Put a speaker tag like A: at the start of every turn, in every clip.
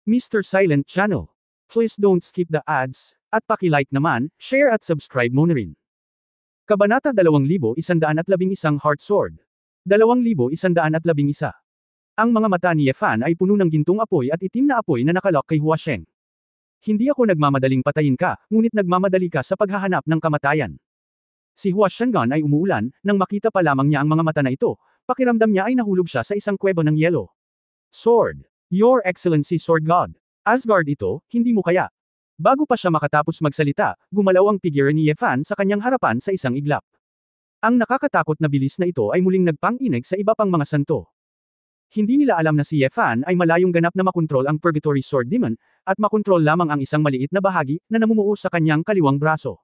A: Mr. Silent Channel. Please don't skip the ads, at paki-like naman, share at subscribe mo na rin. Kabanata 2111 Heart Sword. 2111. Ang mga mata ni Ye Fan ay puno ng gintong apoy at itim na apoy na nakalock kay Hua Sheng. Hindi ako nagmamadaling patayin ka, ngunit nagmamadali ka sa paghahanap ng kamatayan. Si Hua Shengan ay umuulan, nang makita pa lamang niya ang mga mata na ito, pakiramdam niya ay nahulog siya sa isang kuweba ng yelo. Sword. Your Excellency Sword God. Asgard ito, hindi mo kaya. Bago pa siya makatapos magsalita, gumalaw ang figure ni Ye Fan sa kanyang harapan sa isang iglap. Ang nakakatakot na bilis na ito ay muling nagpang-inig sa iba pang mga santo. Hindi nila alam na si Ye Fan ay malayong ganap na makontrol ang Purgatory Sword Demon, at makontrol lamang ang isang maliit na bahagi na namumuo sa kanyang kaliwang braso.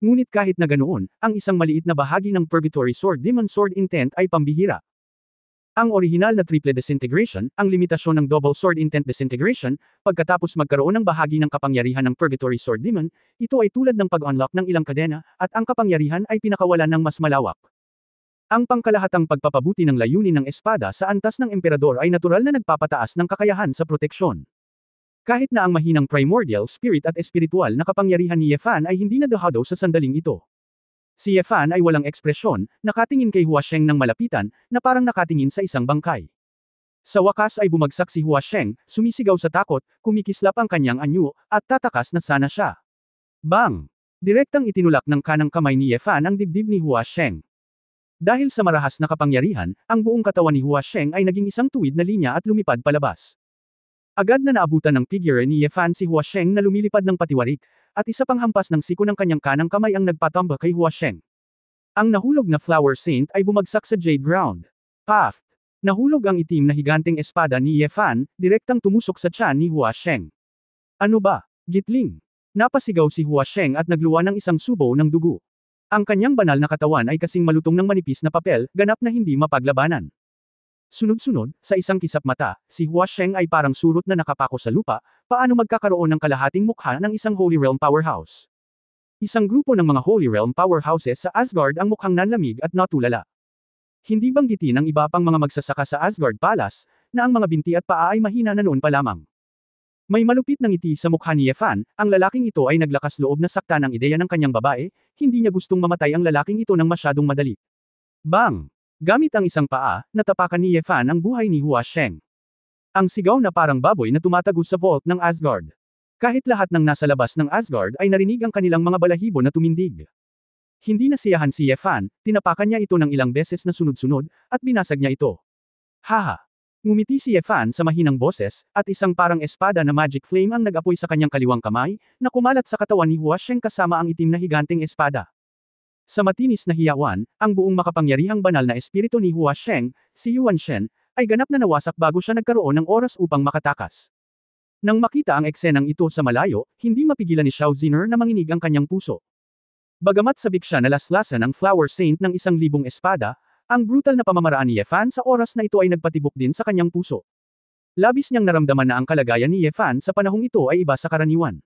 A: Ngunit kahit na ganoon, ang isang maliit na bahagi ng Purgatory Sword Demon Sword Intent ay pambihira. Ang orihinal na triple disintegration, ang limitasyon ng double sword intent disintegration, pagkatapos magkaroon ng bahagi ng kapangyarihan ng Purgatory Sword Demon, ito ay tulad ng pag-unlock ng ilang kadena, at ang kapangyarihan ay pinakawalan ng mas malawak. Ang pangkalahatang pagpapabuti ng layunin ng espada sa antas ng emperador ay natural na nagpapataas ng kakayahan sa proteksyon. Kahit na ang mahinang primordial spirit at espiritual na kapangyarihan ni Ye Fan ay hindi nadahadaw sa sandaling ito. Si Ye Fan ay walang ekspresyon, nakatingin kay Hua Sheng ng malapitan, na parang nakatingin sa isang bangkay. Sa wakas ay bumagsak si Hua Sheng, sumisigaw sa takot, kumikislap ang kanyang anyo, at tatakas na sana siya. Bang! Direktang itinulak ng kanang kamay ni Ye Fan ang dibdib ni Hua Sheng. Dahil sa marahas na kapangyarihan, ang buong katawan ni Hua Sheng ay naging isang tuwid na linya at lumipad palabas. Agad na naabutan ng figure ni Ye Fan si Hua Sheng na lumilipad ng patiwarik, at isa pang hampas ng siko ng kanyang kanang kamay ang nagpatamba kay Hua Sheng. Ang nahulog na Flower Saint ay bumagsak sa jade ground. Paft! Nahulog ang itim na higanteng espada ni Ye Fan, direktang tumusok sa tiyan ni Hua Sheng. Ano ba? Gitling! Napasigaw si Hua Sheng at nagluwa ng isang subo ng dugo. Ang kanyang banal na katawan ay kasing malutong ng manipis na papel, ganap na hindi mapaglabanan. Sunod-sunod, sa isang kisap mata, si Hua Sheng ay parang surot na nakapako sa lupa, paano magkakaroon ng kalahating mukha ng isang Holy Realm Powerhouse. Isang grupo ng mga Holy Realm Powerhouses sa Asgard ang mukhang nanlamig at natulala. Hindi banggitin ang iba pang mga magsasaka sa Asgard Palace, na ang mga binti at paa ay mahina na noon pa lamang. May malupit na ngiti sa mukha ni Ye Fan, ang lalaking ito ay naglakas loob na saktan ang ideya ng kanyang babae, hindi niya gustong mamatay ang lalaking ito ng masyadong madali. Bang! Gamit ang isang paa, natapakan ni Ye Fan ang buhay ni Hua Sheng. Ang sigaw na parang baboy na tumatago sa vault ng Asgard. Kahit lahat ng nasa labas ng Asgard ay narinig ang kanilang mga balahibo na tumindig. Hindi nasiyahan si Ye Fan, tinapakan niya ito ng ilang beses na sunod-sunod, at binasag niya ito. Haha! Ngumiti si Ye Fan sa mahinang boses, at isang parang espada na magic flame ang nag-apoy sa kanyang kaliwang kamay, na kumalat sa katawan ni Hua Sheng kasama ang itim na higanteng espada. Sa matinis na hiyawan, ang buong makapangyarihang banal na espiritu ni Hua Sheng, si Yuan Shen, ay ganap na nawasak bago siya nagkaroon ng oras upang makatakas. Nang makita ang eksenang ito sa malayo, hindi mapigilan ni Xiao Ziner na manginig ang kanyang puso. Bagamat sabik siya na laslasan ang Flower Saint ng 1,000 espada, ang brutal na pamamaraan ni Ye Fan sa oras na ito ay nagpatibok din sa kanyang puso. Labis niyang naramdaman na ang kalagayan ni Ye Fan sa panahong ito ay iba sa karaniwan.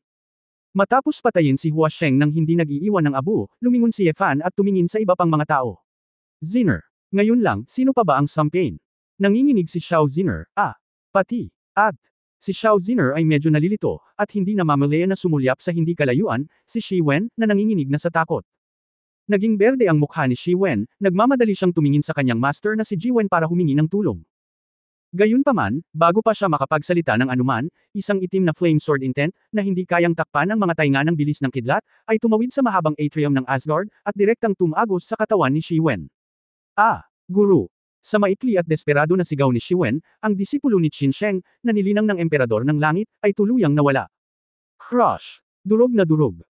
A: Matapos patayin si Hua Sheng nang hindi nag-iiwan ng abo, lumingon si Ye Fan at tumingin sa iba pang mga tao. Ziner. Ngayon lang, sino pa ba ang Champagne? Nanginginig si Xiao Ziner, pati. At, si Xiao Ziner ay medyo nalilito, at hindi na mamalaya na sumulyap sa hindi kalayuan, si Shi Wen, na nanginginig na sa takot. Naging berde ang mukha ni Shi Wen, nagmamadali siyang tumingin sa kanyang master na si Ji Wen para humingi ng tulong. Gayunpaman, bago pa siya makapagsalita ng anuman, isang itim na flame sword intent, na hindi kayang takpan ang mga tainga ng bilis ng kidlat, ay tumawid sa mahabang atrium ng Asgard, at direktang tumagos sa katawan ni Shi Wen. Guru! Sa maikli at desperado na sigaw ni Shi Wen, ang disipulo ni Qin Sheng, na nilinang ng emperador ng langit, ay tuluyang nawala. Crush! Durog na durog.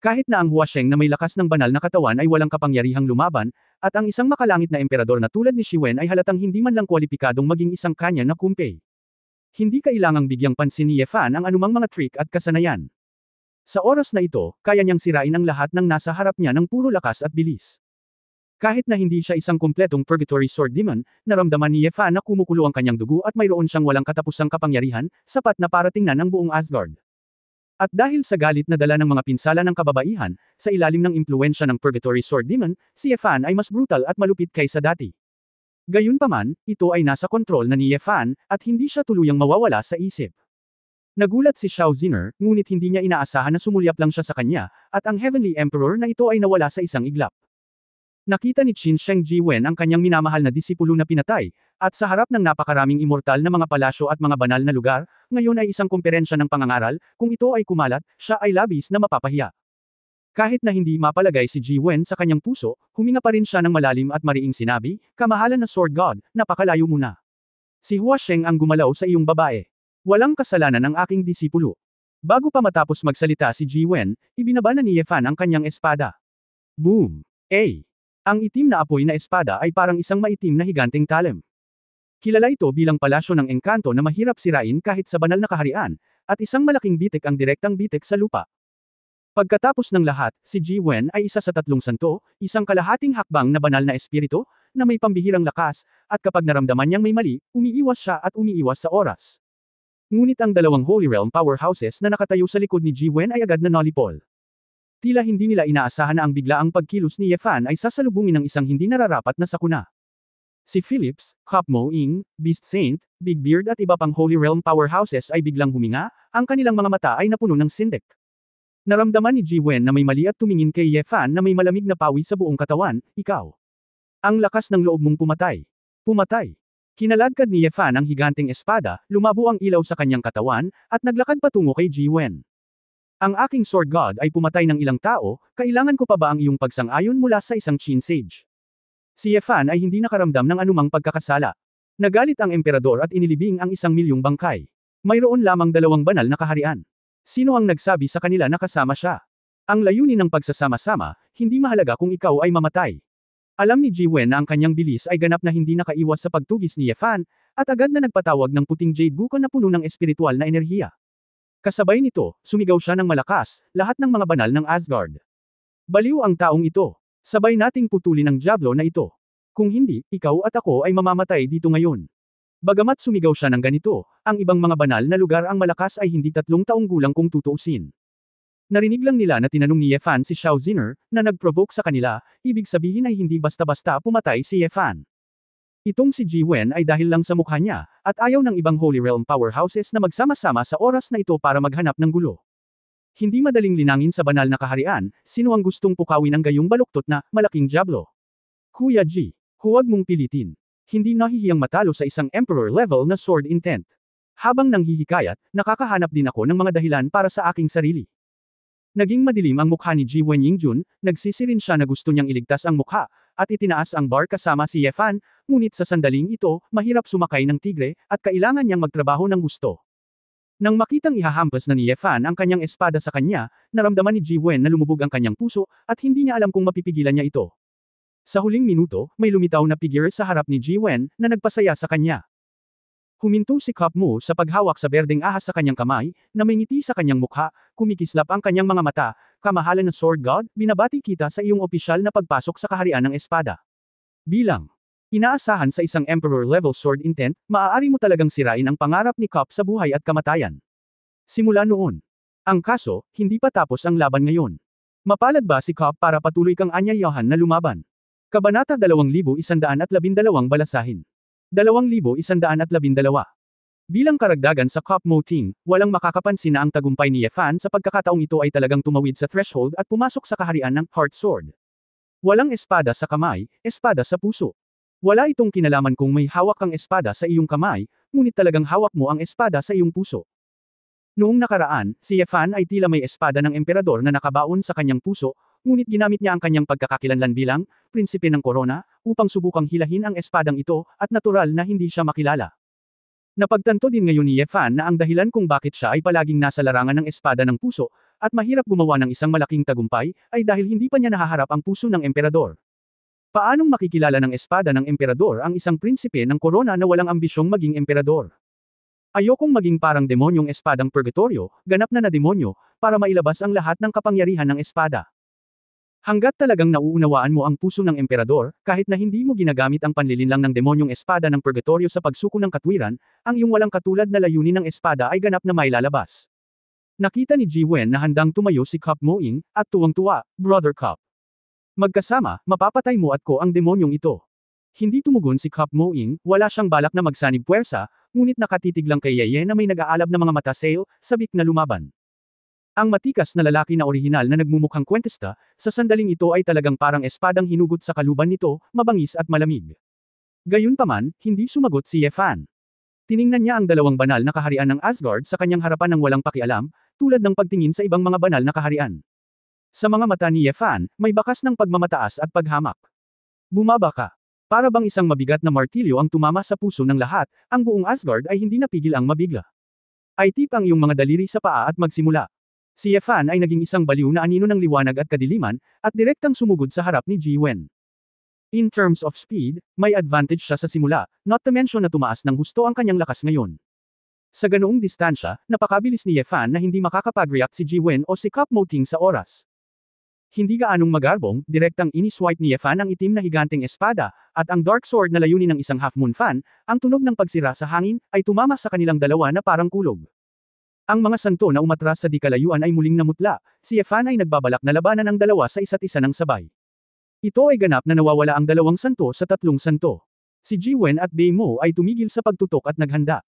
A: Kahit na ang Hua Sheng na may lakas ng banal na katawan ay walang kapangyarihang lumaban, at ang isang makalangit na emperador na tulad ni Shi Wen ay halatang hindi man lang kwalipikadong maging isang kanya na kumpay. Hindi kailangang bigyang pansin ni Ye Fan ang anumang mga trick at kasanayan. Sa oras na ito, kaya niyang sirain ang lahat ng nasa harap niya ng puro lakas at bilis. Kahit na hindi siya isang kumpletong Purgatory Sword Demon, naramdaman ni Ye Fan na kumukulo ang kanyang dugo at mayroon siyang walang katapusang kapangyarihan, sapat na para tingnan ang buong Asgard. At dahil sa galit na dala ng mga pinsala ng kababaihan, sa ilalim ng impluwensya ng Purgatory Sword Demon, si Ye Fan ay mas brutal at malupit kaysa dati. Gayunpaman, ito ay nasa kontrol na ni Ye Fan, at hindi siya tuluyang mawawala sa isip. Nagulat si Xiao Ziner, ngunit hindi niya inaasahan na sumulyap lang siya sa kanya, at ang Heavenly Emperor na ito ay nawala sa isang iglap. Nakita ni Qin Sheng Jiwen ang kanyang minamahal na disipulo na pinatay, at sa harap ng napakaraming immortal na mga palasyo at mga banal na lugar, ngayon ay isang komperensya ng pangangaral, kung ito ay kumalat, siya ay labis na mapapahiya. Kahit na hindi mapalagay si Jiwen sa kanyang puso, huminga pa rin siya ng malalim at mariing sinabi, "Kamahalan na Sword God, napakalayo mo na. Si Hua Sheng ang gumalaw sa iyong babae. Walang kasalanan ng aking disipulo." Bago pa matapos magsalita si Jiwen, ibinaba na ni Ye Fan ang kanyang espada. Boom! Ang itim na apoy na espada ay parang isang maitim na higanteng talem. Kilala ito bilang palasyo ng engkanto na mahirap sirain kahit sa banal na kaharian, at isang malaking bitik ang direktang bitik sa lupa. Pagkatapos ng lahat, si Jiwen ay isa sa tatlong santo, isang kalahating hakbang na banal na espiritu, na may pambihirang lakas, at kapag naramdaman niyang may mali, umiiwas siya at umiiwas sa oras. Ngunit ang dalawang Holy Realm powerhouses na nakatayo sa likod ni Jiwen ay agad na nolipol. Tila hindi nila inaasahan na ang biglaang pagkilos ni Ye Fan ay sasalubungin ng isang hindi nararapat na sakuna. Si Philips, Kop Mo Ing, Beast Saint, Big Beard at iba pang Holy Realm powerhouses ay biglang huminga, ang kanilang mga mata ay napuno ng sindik. Naramdaman ni Jiwen na may mali at tumingin kay Ye Fan na may malamig na pawi sa buong katawan, "Ikaw. Ang lakas ng loob mong pumatay. Pumatay." Kinaladkad ni Ye Fan ang higanteng espada, lumabo ang ilaw sa kanyang katawan, at naglakad patungo kay Jiwen. "Ang aking Sword God ay pumatay ng ilang tao, kailangan ko pa ba ang iyong pagsang-ayon mula sa isang Qin Sage?" Si Ye Fan ay hindi nakaramdam ng anumang pagkakasala. Nagalit ang emperador at inilibing ang 1,000,000 bangkay. Mayroon lamang 2 banal na kaharian. Sino ang nagsabi sa kanila na kasama siya? Ang layunin ng pagsasama-sama, hindi mahalaga kung ikaw ay mamatay. Alam ni Jiwen na ang kanyang bilis ay ganap na hindi nakaiwas sa pagtugis ni Ye Fan, at agad na nagpatawag ng puting jade guko na puno ng espiritual na enerhiya. Kasabay nito, sumigaw siya ng malakas, "Lahat ng mga banal ng Asgard. Baliw ang taong ito. Sabay nating putulin ang Diablo na ito. Kung hindi, ikaw at ako ay mamamatay dito ngayon." Bagamat sumigaw siya ng ganito, ang ibang mga banal na lugar ang malakas ay hindi 3 taong gulang kung tutuusin. Narinig lang nila na tinanong ni Ye Fan si Xiao Ziner, na nag-provoke sa kanila, ibig sabihin ay hindi basta-basta pumatay si Ye Fan. Itong si Jiwen ay dahil lang sa mukha niya, at ayaw ng ibang Holy Realm powerhouses na magsama-sama sa oras na ito para maghanap ng gulo. Hindi madaling linangin sa banal na kaharian, sino ang gustong pukawin ang gayong baluktot na, malaking Diablo. Kuya G, huwag mong pilitin. Hindi nahihiyang matalo sa isang Emperor level na sword intent. Habang nanghihikayat, nakakahanap din ako ng mga dahilan para sa aking sarili. Naging madilim ang mukha ni Jiwen Yingjun, nagsisirin siya na gusto niyang iligtas ang mukha, at itinaas ang bar kasama si Ye Fan, ngunit sa sandaling ito, mahirap sumakay ng tigre, at kailangan niyang magtrabaho ng gusto. Nang makitang ihahampas na ni Ye Fan ang kanyang espada sa kanya, naramdaman ni Jiwen na lumubog ang kanyang puso, at hindi niya alam kung mapipigilan niya ito. Sa huling minuto, may lumitaw na figure sa harap ni Jiwen, na nagpasaya sa kanya. Huminto si Kop Mo sa paghawak sa berdeng ahas sa kanyang kamay, na may ngiti sa kanyang mukha, kumikislap ang kanyang mga mata, "Kamahalan na Sword God, binabati kita sa iyong opisyal na pagpasok sa kaharian ng espada. Bilang inaasahan sa isang Emperor-level sword intent, maaari mo talagang sirain ang pangarap ni Kop sa buhay at kamatayan. Simula noon. Ang kaso, hindi pa tapos ang laban ngayon. Mapalad ba si Kop para patuloy kang anyayahan na lumaban?" Kabanata 2112 Balasahin. 2112. Bilang karagdagan sa Kop Mo Ting, walang makakapansin na ang tagumpay ni Ye Fan sa pagkakataong ito ay talagang tumawid sa threshold at pumasok sa kaharian ng Heart Sword. Walang espada sa kamay, espada sa puso. Wala itong kinalaman kung may hawak kang espada sa iyong kamay, ngunit talagang hawak mo ang espada sa iyong puso. Noong nakaraan, si Ye Fan ay tila may espada ng emperador na nakabaon sa kanyang puso, ngunit ginamit niya ang kanyang pagkakakilanlan bilang prinsipe ng korona, upang subukang hilahin ang espadang ito, at natural na hindi siya makilala. Napagtanto din ngayon ni Ye Fan na ang dahilan kung bakit siya ay palaging nasa larangan ng espada ng puso, at mahirap gumawa ng isang malaking tagumpay, ay dahil hindi pa niya nahaharap ang puso ng emperador. Paanong makikilala ng espada ng emperador ang isang prinsipe ng korona na walang ambisyong maging emperador? Ayokong maging parang demonyong espadang purgatorio, ganap na demonyo, para mailabas ang lahat ng kapangyarihan ng espada. Hanggat talagang nauunawaan mo ang puso ng emperador, kahit na hindi mo ginagamit ang panlilinlang ng demonyong espada ng purgatorio sa pagsuko ng katwiran, ang iyong walang katulad na layunin ng espada ay ganap na mailalabas. Nakita ni Jiwen na handang tumayo si Kop Mo Ing, at tuwang-tuwa, "Brother Kop. Magkasama, mapapatay mo at ko ang demonyong ito." Hindi tumugon si Cup Moing, wala siyang balak na magsanib puwersa, ngunit nakatitig lang kay Yeye na may nag-aalab na mga mata sale, sabik na lumaban. Ang matikas na lalaki na orihinal na nagmumukhang kwentista, sa sandaling ito ay talagang parang espadang hinugot sa kaluban nito, mabangis at malamig. Gayunpaman, hindi sumagot si Ye Fan. Tiningnan niya ang dalawang banal na kaharian ng Asgard sa kanyang harapan ng walang pakialam, tulad ng pagtingin sa ibang mga banal na kaharian. Sa mga mata ni Ye Fan, may bakas ng pagmamataas at paghamak. Bumaba ka. Para bang isang mabigat na martilyo ang tumama sa puso ng lahat, ang buong Asgard ay hindi napigil ang mabigla. Itip ang iyong mga daliri sa paa at magsimula. Si Ye Fan ay naging isang baliw na anino ng liwanag at kadiliman, at direktang sumugod sa harap ni Ji Wen. In terms of speed, may advantage siya sa simula, not to mention na tumaas ng husto ang kanyang lakas ngayon. Sa ganoong distansya, napakabilis ni Ye Fan na hindi makakapag-react si Ji Wen o si Cup Moting sa oras. Hindi gaanong magarbong, direktang iniswipe ni Ye Fan ang itim na higanteng espada, at ang dark sword na layunin ng isang half-moon fan, ang tunog ng pagsira sa hangin, ay tumama sa kanilang dalawa na parang kulog. Ang mga santo na umatras sa di kalayuan ay muling namutla, si Ye Fan ay nagbabalak na labanan ang dalawa sa isa't isa ng sabay. Ito ay ganap na nawawala ang dalawang santo sa tatlong santo. Si Ji Wen at Bei Mo ay tumigil sa pagtutok at naghanda.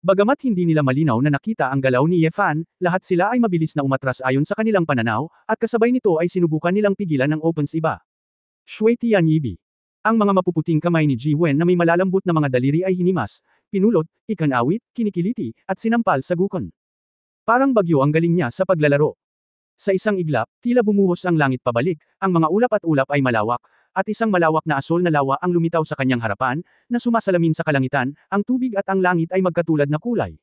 A: Bagamat hindi nila malinaw na nakita ang galaw ni Ye Fan, lahat sila ay mabilis na umatras ayon sa kanilang pananaw, at kasabay nito ay sinubukan nilang pigilan ang opens iba. Shui Tian Yibi. Ang mga mapuputing kamay ni Ji Wen na may malalambot na mga daliri ay hinimas, pinulot, ikanawit, kinikiliti, at sinampal sa gukon. Parang bagyo ang galing niya sa paglalaro. Sa isang iglap, tila bumuhos ang langit pabalik, ang mga ulap at ulap ay malawak, at isang malawak na asol na lawa ang lumitaw sa kanyang harapan, na sumasalamin sa kalangitan, ang tubig at ang langit ay magkatulad na kulay.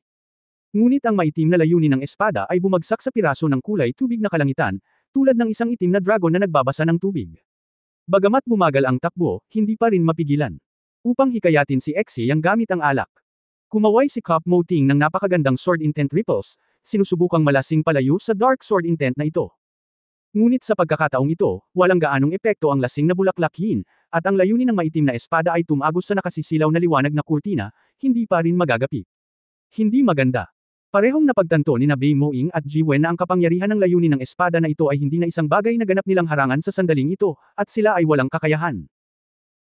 A: Ngunit ang maitim na layunin ng espada ay bumagsak sa piraso ng kulay tubig na kalangitan, tulad ng isang itim na dragon na nagbabasa ng tubig. Bagamat bumagal ang takbo, hindi pa rin mapigilan. Upang hikayatin si Exi ang gamit ang alak. Kumaway si Cup Moting ng napakagandang sword intent ripples, sinusubukang malasing palayo sa dark sword intent na ito. Ngunit sa pagkakataong ito, walang gaanong epekto ang lasing na bulaklak yin, at ang layunin ng maitim na espada ay tumagos sa nakasisilaw na liwanag na kurtina, hindi pa rin magagapi. Hindi maganda. Parehong napagtanto ni na Bei Moing at Ji Wen na ang kapangyarihan ng layunin ng espada na ito ay hindi na isang bagay na ganap nilang harangan sa sandaling ito, at sila ay walang kakayahan.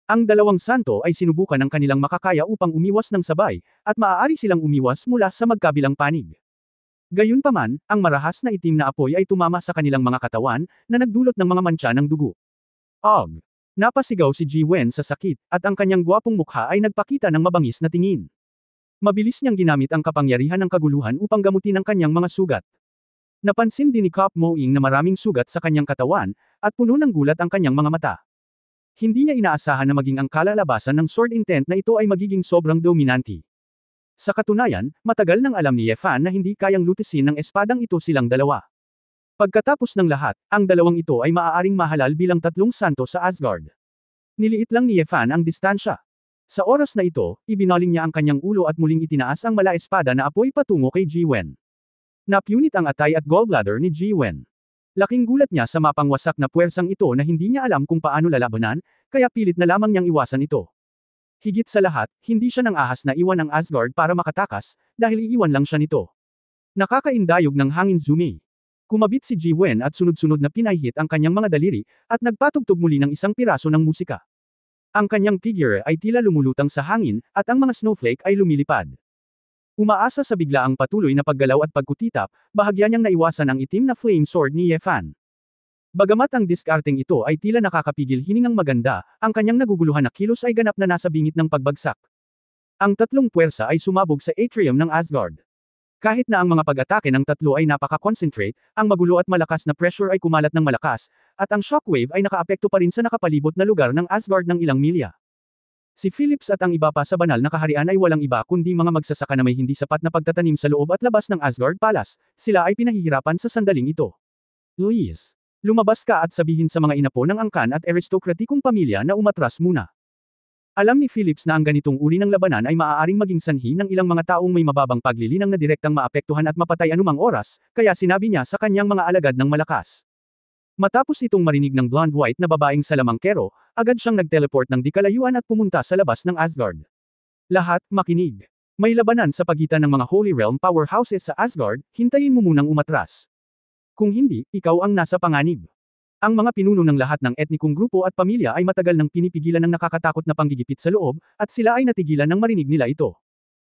A: Ang dalawang santo ay sinubukan ng kanilang makakaya upang umiwas ng sabay, at maaari silang umiwas mula sa magkabilang panig. Gayunpaman, ang marahas na itim na apoy ay tumama sa kanilang mga katawan, na nagdulot ng mga mantsa ng dugo. Og! Napasigaw si Ji Wen sa sakit, at ang kanyang gwapong mukha ay nagpakita ng mabangis na tingin. Mabilis niyang ginamit ang kapangyarihan ng kaguluhan upang gamutin ang kanyang mga sugat. Napansin din ni Cup Moing na maraming sugat sa kanyang katawan, at puno ng gulat ang kanyang mga mata. Hindi niya inaasahan na maging ang kalalabasan ng sword intent na ito ay magiging sobrang dominante. Sa katunayan, matagal nang alam ni Ye Fan na hindi kayang lutisin ng espadang ito silang dalawa. Pagkatapos ng lahat, ang dalawang ito ay maaaring mahalal bilang tatlong santo sa Asgard. Niliit lang ni Ye Fan ang distansya. Sa oras na ito, ibinaling niya ang kanyang ulo at muling itinaas ang mala espada na apoy patungo kay Ji Wen. Napunit ang atay at gallbladder ni Ji Wen. Laking gulat niya sa mapangwasak na puwersang ito na hindi niya alam kung paano lalabanan, kaya pilit na lamang niyang iwasan ito. Higit sa lahat, hindi siya nang ahas na iwan ang Asgard para makatakas, dahil iiwan lang siya nito. Nakakaindayog ng hangin Zume. Kumabit si Ji Wen at sunod-sunod na pinahihit ang kanyang mga daliri, at nagpatugtog muli ng isang piraso ng musika. Ang kanyang figure ay tila lumulutang sa hangin, at ang mga snowflake ay lumilipad. Umaasa sa biglaang patuloy na paggalaw at pagkutitap, bahagya niyang naiwasan ang itim na flame sword ni Ye Fan. Bagamat ang diskarteng ito ay tila nakakapigil hiningang maganda, ang kanyang naguguluhan na kilos ay ganap na nasa bingit ng pagbagsak. Ang tatlong puwersa ay sumabog sa atrium ng Asgard. Kahit na ang mga pag-atake ng tatlo ay napaka-concentrate, ang magulo at malakas na pressure ay kumalat ng malakas, at ang shockwave ay nakaapekto pa rin sa nakapalibot na lugar ng Asgard ng ilang milya. Si Philips at ang iba pa sa banal na kaharian ay walang iba kundi mga magsasaka na may hindi sapat na pagtatanim sa loob at labas ng Asgard Palace, sila ay pinahihirapan sa sandaling ito. Luis, lumabas ka at sabihin sa mga inapo ng angkan at aristokratikong pamilya na umatras muna. Alam ni Philips na ang ganitong uri ng labanan ay maaaring maging sanhi ng ilang mga taong may mababang paglilinang na direktang maapektuhan at mapatay anumang oras, kaya sinabi niya sa kanyang mga alagad ng malakas. Matapos itong marinig ng blonde-white na babaeng salamangkero, agad siyang nag-teleport ng di kalayuan at pumunta sa labas ng Asgard. Lahat, makinig. May labanan sa pagitan ng mga Holy Realm powerhouses sa Asgard, hintayin mo munang umatras. Kung hindi, ikaw ang nasa panganib. Ang mga pinuno ng lahat ng etnikong grupo at pamilya ay matagal nang pinipigilan ng nakakatakot na panggigipit sa loob, at sila ay natigilan nang marinig nila ito.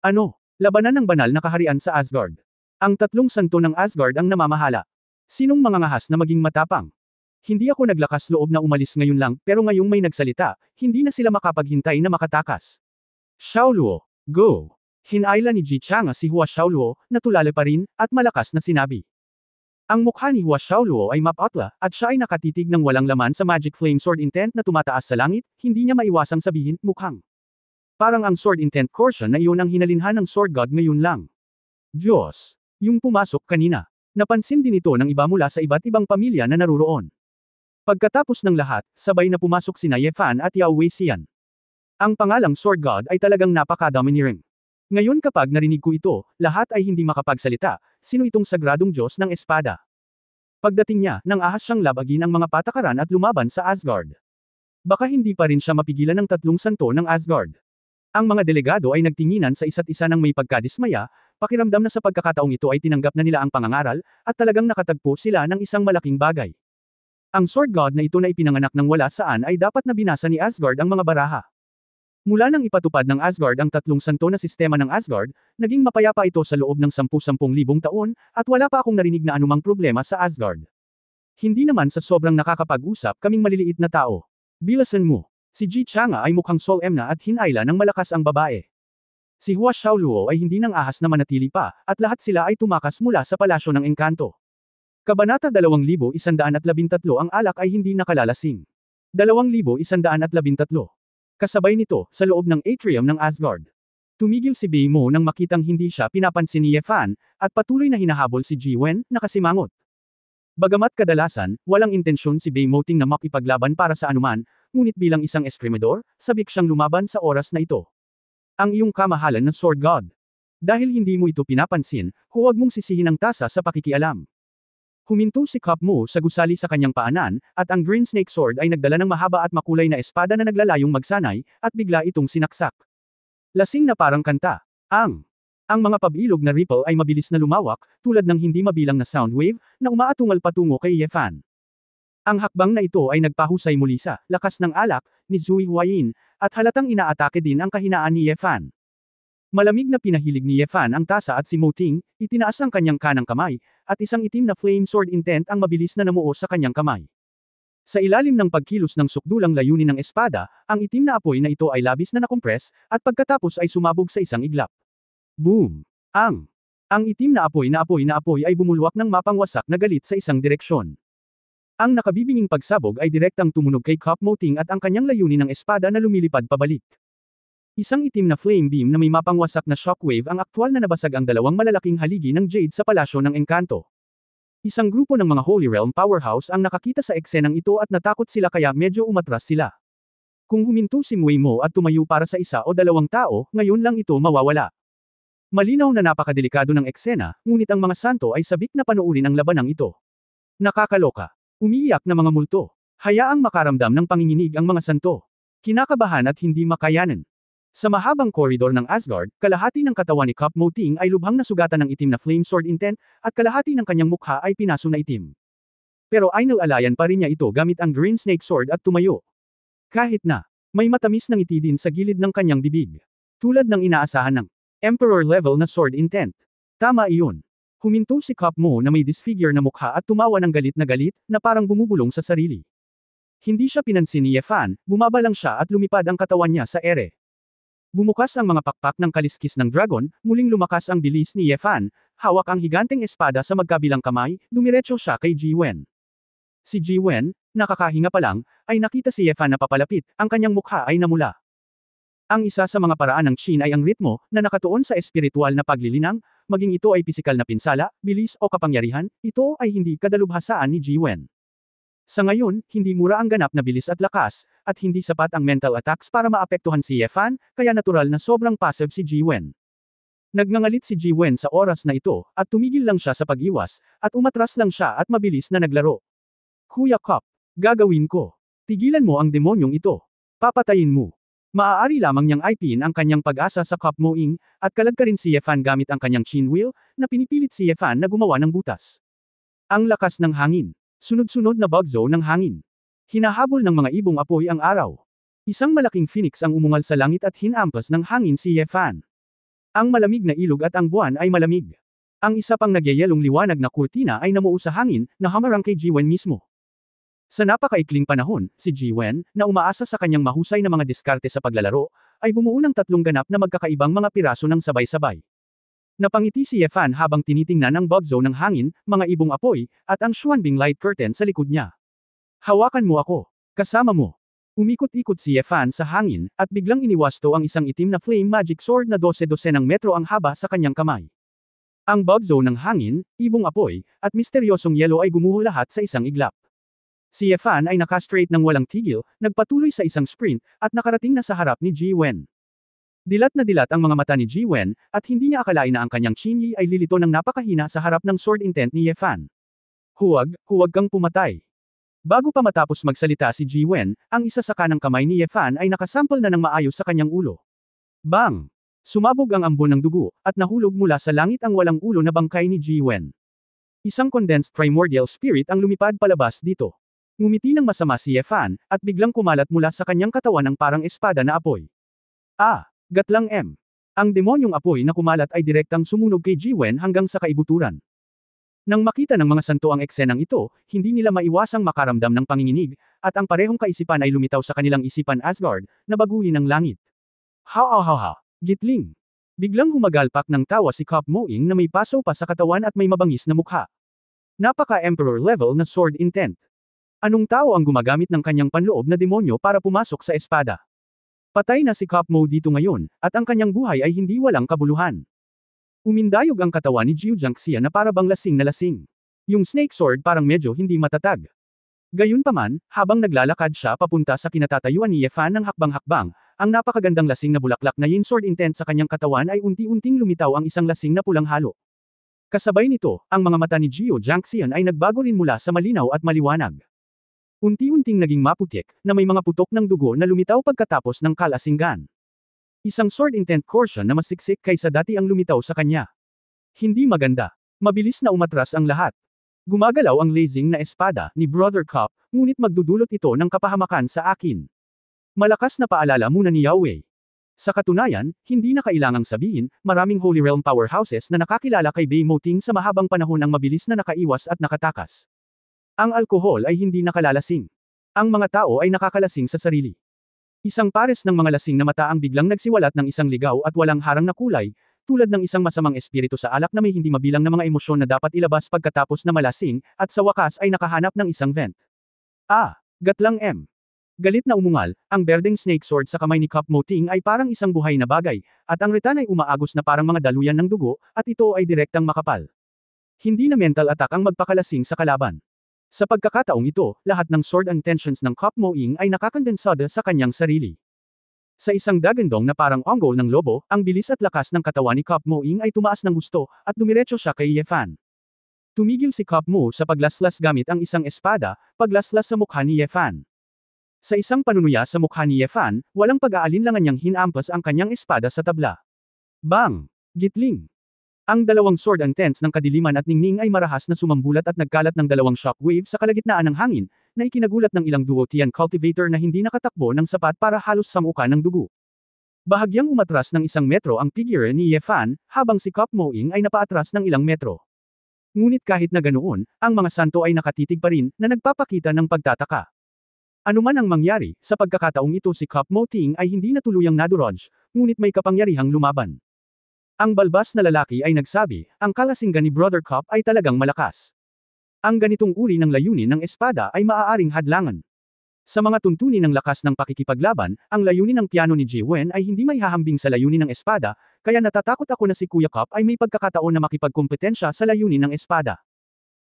A: Ano? Labanan ng banal na kaharian sa Asgard. Ang tatlong santo ng Asgard ang namamahala. Sinong mangangahas na maging matapang? Hindi ako naglakas loob na umalis ngayon lang, pero ngayong may nagsalita, hindi na sila makapaghintay na makatakas. Xiaoluo, go! Hinayla ni Ji Chang'e si Hua Xiaoluo, na tulala pa rin, at malakas na sinabi. Ang mukha ni Hua Xiaoluo ay mapatla, at siya ay nakatitig ng walang laman sa Magic Flame Sword Intent na tumataas sa langit, hindi niya maiwasang sabihin, mukhang. Parang ang Sword Intent Corsia na iyon ang hinalinhan ng Sword God ngayon lang. Diyos! Yung pumasok kanina. Napansin din ito ng iba mula sa iba't ibang pamilya na naruroon. Pagkatapos ng lahat, sabay na pumasok sina Ye Fan at Yao Weixian. Ang pangalang Sword God ay talagang napaka-domineering. Ngayon kapag narinig ko ito, lahat ay hindi makapagsalita, sino itong sagradong Diyos ng espada. Pagdating niya, nang ahas siyang labagin ang mga patakaran at lumaban sa Asgard. Baka hindi pa rin siya mapigilan ng tatlong santo ng Asgard. Ang mga delegado ay nagtinginan sa isa't isa ng may pagkadismaya, pakiramdam na sa pagkakataong ito ay tinanggap na nila ang pangangaral, at talagang nakatagpo sila ng isang malaking bagay. Ang Sword God na ito na ipinanganak ng wala saan ay dapat na binasa ni Asgard ang mga baraha. Mula nang ipatupad ng Asgard ang tatlong santo na sistema ng Asgard, naging mapayapa ito sa loob ng 10,000 taon, at wala pa akong narinig na anumang problema sa Asgard. Hindi naman sa sobrang nakakapag-usap kaming maliliit na tao. Bilasan mo. Si Ji Chang'e ay mukhang solemna at hinayla ng malakas ang babae. Si Hua Xiaoluo ay hindi nang ahas na manatili pa, at lahat sila ay tumakas mula sa palasyo ng engkanto. Kabanata 2113 ang alak ay hindi nakalalasing. 2113. Kasabay nito, sa loob ng atrium ng Asgard. Tumigil si Bei Mo nang makitang hindi siya pinapansin ni Ye Fan, at patuloy na hinahabol si Ji Wen, nakasimangot. Bagamat kadalasan, walang intensyon si Bei Mo ting na makipaglaban para sa anuman, ngunit bilang isang eskrimador, sabik siyang lumaban sa oras na ito. Ang iyong kamahalan ng Sword God. Dahil hindi mo ito pinapansin, huwag mong sisihin ang tasa sa pakikialam. Huminto si Cup Mo sa gusali sa kanyang paanan, at ang Green Snake Sword ay nagdala ng mahaba at makulay na espada na naglalayong magsanay, at bigla itong sinaksak. Lasing na parang kanta. Ang mga pabilog na ripple ay mabilis na lumawak, tulad ng hindi mabilang na sound wave, na umaatungal patungo kay Ye Fan. Ang hakbang na ito ay nagpahusay muli sa lakas ng alak ni Zui Huayin, at halatang inaatake din ang kahinaan ni Ye Fan. Malamig na pinahilig ni Ye Fan ang tasa at si Mo Ting, itinaas ang kanyang kanang kamay, at isang itim na flame sword intent ang mabilis na namuo sa kanyang kamay. Sa ilalim ng pagkilos ng sukdulang layunin ng espada, ang itim na apoy na ito ay labis na nakompres, at pagkatapos ay sumabog sa isang iglap. Boom! Ang itim na apoy ay bumulwak ng mapangwasak na galit sa isang direksyon. Ang nakabibinging pagsabog ay direktang tumunog kay Cup Mo Ting at ang kanyang layunin ng espada na lumilipad pabalik. Isang itim na flame beam na may mapangwasak na shockwave ang aktwal na nabasag ang dalawang malalaking haligi ng Jade sa palasyo ng engkanto. Isang grupo ng mga Holy Realm Powerhouse ang nakakita sa eksenang ito at natakot sila kaya medyo umatras sila. Kung huminto si Wei Mo at tumayo para sa isa o dalawang tao, ngayon lang ito mawawala. Malinaw na napakadelikado ng eksena, ngunit ang mga santo ay sabik na panoorin ang labanang ito. Nakakaloka. Umiiyak na mga multo. Hayaang makaramdam ng panginginig ang mga santo. Kinakabahan at hindi makayanan. Sa mahabang koridor ng Asgard, kalahati ng katawan ni Cup Mo Ting ay lubhang nasugatan ng itim na flame sword intent, at kalahati ng kanyang mukha ay pinaso na itim. Pero ay nalalayan pa rin niya ito gamit ang Green Snake Sword at tumayo. Kahit na, may matamis na ngiti din sa gilid ng kanyang bibig. Tulad ng inaasahan ng Emperor level na sword intent. Tama iyon. Huminto si Cup Mo na may disfigure na mukha at tumawa ng galit na parang bumubulong sa sarili. Hindi siya pinansin ni Ye Fan, bumaba lang siya at lumipad ang katawan niya sa ere. Bumukas ang mga pakpak ng kaliskis ng dragon, muling lumakas ang bilis ni Ye Fan, hawak ang higanteng espada sa magkabilang kamay, dumiretso siya kay Ji Wen. Si Ji Wen, nakakahinga pa lang, ay nakita si Ye Fan na papalapit, ang kanyang mukha ay namula. Ang isa sa mga paraan ng Qin ay ang ritmo, na nakatuon sa espiritual na paglilinang, maging ito ay pisikal na pinsala, bilis o kapangyarihan, ito ay hindi kadalubhasaan ni Ji Wen. Sa ngayon, hindi mura ang ganap na bilis at lakas, at hindi sapat ang mental attacks para maapektuhan si Ye Fan, kaya natural na sobrang passive si Ji Wen. Nagngangalit si Ji Wen sa oras na ito, at tumigil lang siya sa pag-iwas, at umatras lang siya at mabilis na naglaro. Kuya Cup, gagawin ko. Tigilan mo ang demonyong ito. Papatayin mo. Maaari lamang niyang ipin ang kanyang pag-asa sa Cup Mo Ing, at kalagkarin si Ye Fan gamit ang kanyang chin wheel, na pinipilit si Ye Fan na gumawa ng butas. Ang lakas ng hangin. Sunod-sunod na bagyo ng hangin. Hinahabol ng mga ibong apoy ang araw. Isang malaking phoenix ang umungal sa langit at hinampas ng hangin si Yefan. Ang malamig na ilog at ang buwan ay malamig. Ang isa pang nagyayelong liwanag na kurtina ay namuo sa hangin, na hamarang kay Jiwen mismo. Sa napakaikling panahon, si Jiwen, na umaasa sa kanyang mahusay na mga diskarte sa paglalaro, ay bumuo ng 3 ganap na magkakaibang mga piraso ng sabay-sabay. Napangiti si Yefan habang tinitingnan ang bagyo ng hangin, mga ibong apoy, at ang Xuanbing light curtain sa likod niya. Hawakan mo ako. Kasama mo. Umikot-ikot si Yefan sa hangin, at biglang iniwasto ang isang itim na flame magic sword na 12 ng metro ang haba sa kanyang kamay. Ang bagyo ng hangin, ibong apoy, at misteryosong yelo ay gumuho lahat sa isang iglap. Si Yefan ay nakastraight ng walang tigil, nagpatuloy sa isang sprint, at nakarating na sa harap ni Jiwen. Dilat na dilat ang mga mata ni Jiwen, at hindi niya akalain na ang kanyang chinyi ay lilito ng napakahina sa harap ng sword intent ni Yefan. Huwag kang pumatay. Bago pa matapos magsalita si Jiwen, ang isa sa kanang kamay ni Yefan ay nakasampal na ng maayos sa kanyang ulo. Bang! Sumabog ang ambon ng dugo, at nahulog mula sa langit ang walang ulo na bangkay ni Jiwen. Isang condensed primordial spirit ang lumipad palabas dito. Ngumiti ng masama si Yefan, at biglang kumalat mula sa kanyang katawan ang parang espada na apoy. Gatlang M. Ang demonyong apoy na kumalat ay direktang sumunog kay Jiwen hanggang sa kaibuturan. Nang makita ng mga santo ang eksenang ito, hindi nila maiwasang makaramdam ng panginginig, at ang parehong kaisipan ay lumitaw sa kanilang isipan Asgard, na baguhin ang langit. Gitling. Biglang humagalpak ng tawa si Cup Moing na may paso pa sa katawan at may mabangis na mukha. Napaka-emperor level na sword intent. Anong tao ang gumagamit ng kanyang panloob na demonyo para pumasok sa espada? Patay na si Cup Mo dito ngayon, at ang kanyang buhay ay hindi walang kabuluhan. Umindayog ang katawan ni Jiu Jiangxia na para bang lasing na lasing. Yung snake sword parang medyo hindi matatag. Gayunpaman, habang naglalakad siya papunta sa kinatatayuan ni Yefan ng hakbang-hakbang, ang napakagandang lasing na bulaklak na yin sword intent sa kanyang katawan ay unti-unting lumitaw ang isang lasing na pulang halo. Kasabay nito, ang mga mata ni Jiu Jiangxian ay nagbago rin mula sa malinaw at maliwanag. Unti-unting naging maputik, na may mga putok ng dugo na lumitaw pagkatapos ng kalasinggan. Isang sword intent caution na mas siksik kaysa dati ang lumitaw sa kanya. Hindi maganda. Mabilis na umatras ang lahat. Gumagalaw ang blazing na espada ni Brother Cup, ngunit magdudulot ito ng kapahamakan sa akin. Malakas na paalala muna ni Yahweh. Sa katunayan, hindi na kailangang sabihin, maraming Holy Realm powerhouses na nakakilala kay Bei Moting sa mahabang panahon ang mabilis na nakaiwas at nakatakas. Ang alkohol ay hindi nakalalasing. Ang mga tao ay nakakalasing sa sarili. Isang pares ng mga lasing na mata ang biglang nagsiwalat ng isang ligaw at walang harang na kulay, tulad ng isang masamang espiritu sa alak na may hindi mabilang na mga emosyon na dapat ilabas pagkatapos na malasing, at sa wakas ay nakahanap ng isang vent. Gatlang M. Galit na umungal, ang berdeng snake sword sa kamay ni Cup Moting ay parang isang buhay na bagay, at ang ritan ay umaagos na parang mga daluyan ng dugo, at ito ay direktang makapal. Hindi na mental attack ang magpakalasing sa kalaban. Sa pagkakataong ito, lahat ng sword intentions ng Cup Moing ay nakakondensada sa kanyang sarili. Sa isang dagandong na parang onggol ng lobo, ang bilis at lakas ng katawan ni Cup Moing ay tumaas ng gusto, at dumiretso siya kay Yefan. Tumigil si Cup Mo sa paglaslas gamit ang isang espada, paglaslas sa mukha ni Yefan. Sa isang panunuya sa mukha ni Yefan, walang pag-aalinlangan niyang hinampas ang kanyang espada sa tabla. Bang! Gitling! Ang dalawang sword intents ng kadiliman at ningning ay marahas na sumambulat at nagkalat ng dalawang shockwave sa kalagitnaan ng hangin, na ikinagulat ng ilang duo-tian cultivator na hindi nakatakbo ng sapat para halos samuka ng dugo. Bahagyang umatras ng 1 metro ang figure ni Yefan, habang si Cup Moing ay napaatras ng ilang metro. Ngunit kahit na ganoon, ang mga santo ay nakatitig pa rin, na nagpapakita ng pagtataka. Anuman ang mangyari, sa pagkakataong ito si Cup Moting ay hindi na tuluyang naduroj, ngunit may kapangyarihang lumaban. Ang balbas na lalaki ay nagsabi, ang kalasinggan ni Brother Cup ay talagang malakas. Ang ganitong uri ng layunin ng espada ay maaaring hadlangan. Sa mga tuntunin ng lakas ng pakikipaglaban, ang layunin ng piano ni Jiwen ay hindi maihahambing sa layunin ng espada, kaya natatakot ako na si Kuya Cup ay may pagkakataon na makipagkompetensya sa layunin ng espada.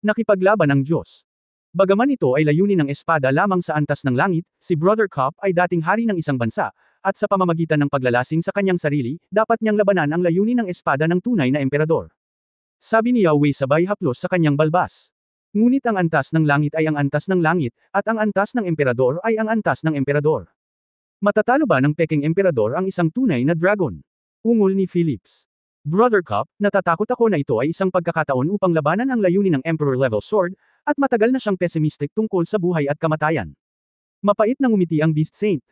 A: Nakipaglaban ang Diyos. Bagaman ito ay layunin ng espada lamang sa antas ng langit, si Brother Cup ay dating hari ng isang bansa, at sa pamamagitan ng paglalasing sa kanyang sarili, dapat niyang labanan ang layunin ng espada ng tunay na emperador. Sabi ni Yahweh sabay haplos sa kanyang balbas. Ngunit ang antas ng langit ay ang antas ng langit, at ang antas ng emperador ay ang antas ng emperador. Matatalo ba ng peking emperador ang isang tunay na dragon? Ungol ni Phillips. Brother Cup, natatakot ako na ito ay isang pagkakataon upang labanan ang layunin ng Emperor-level sword, at matagal na siyang pessimistic tungkol sa buhay at kamatayan. Mapait na ngumiti ang Beast Saint.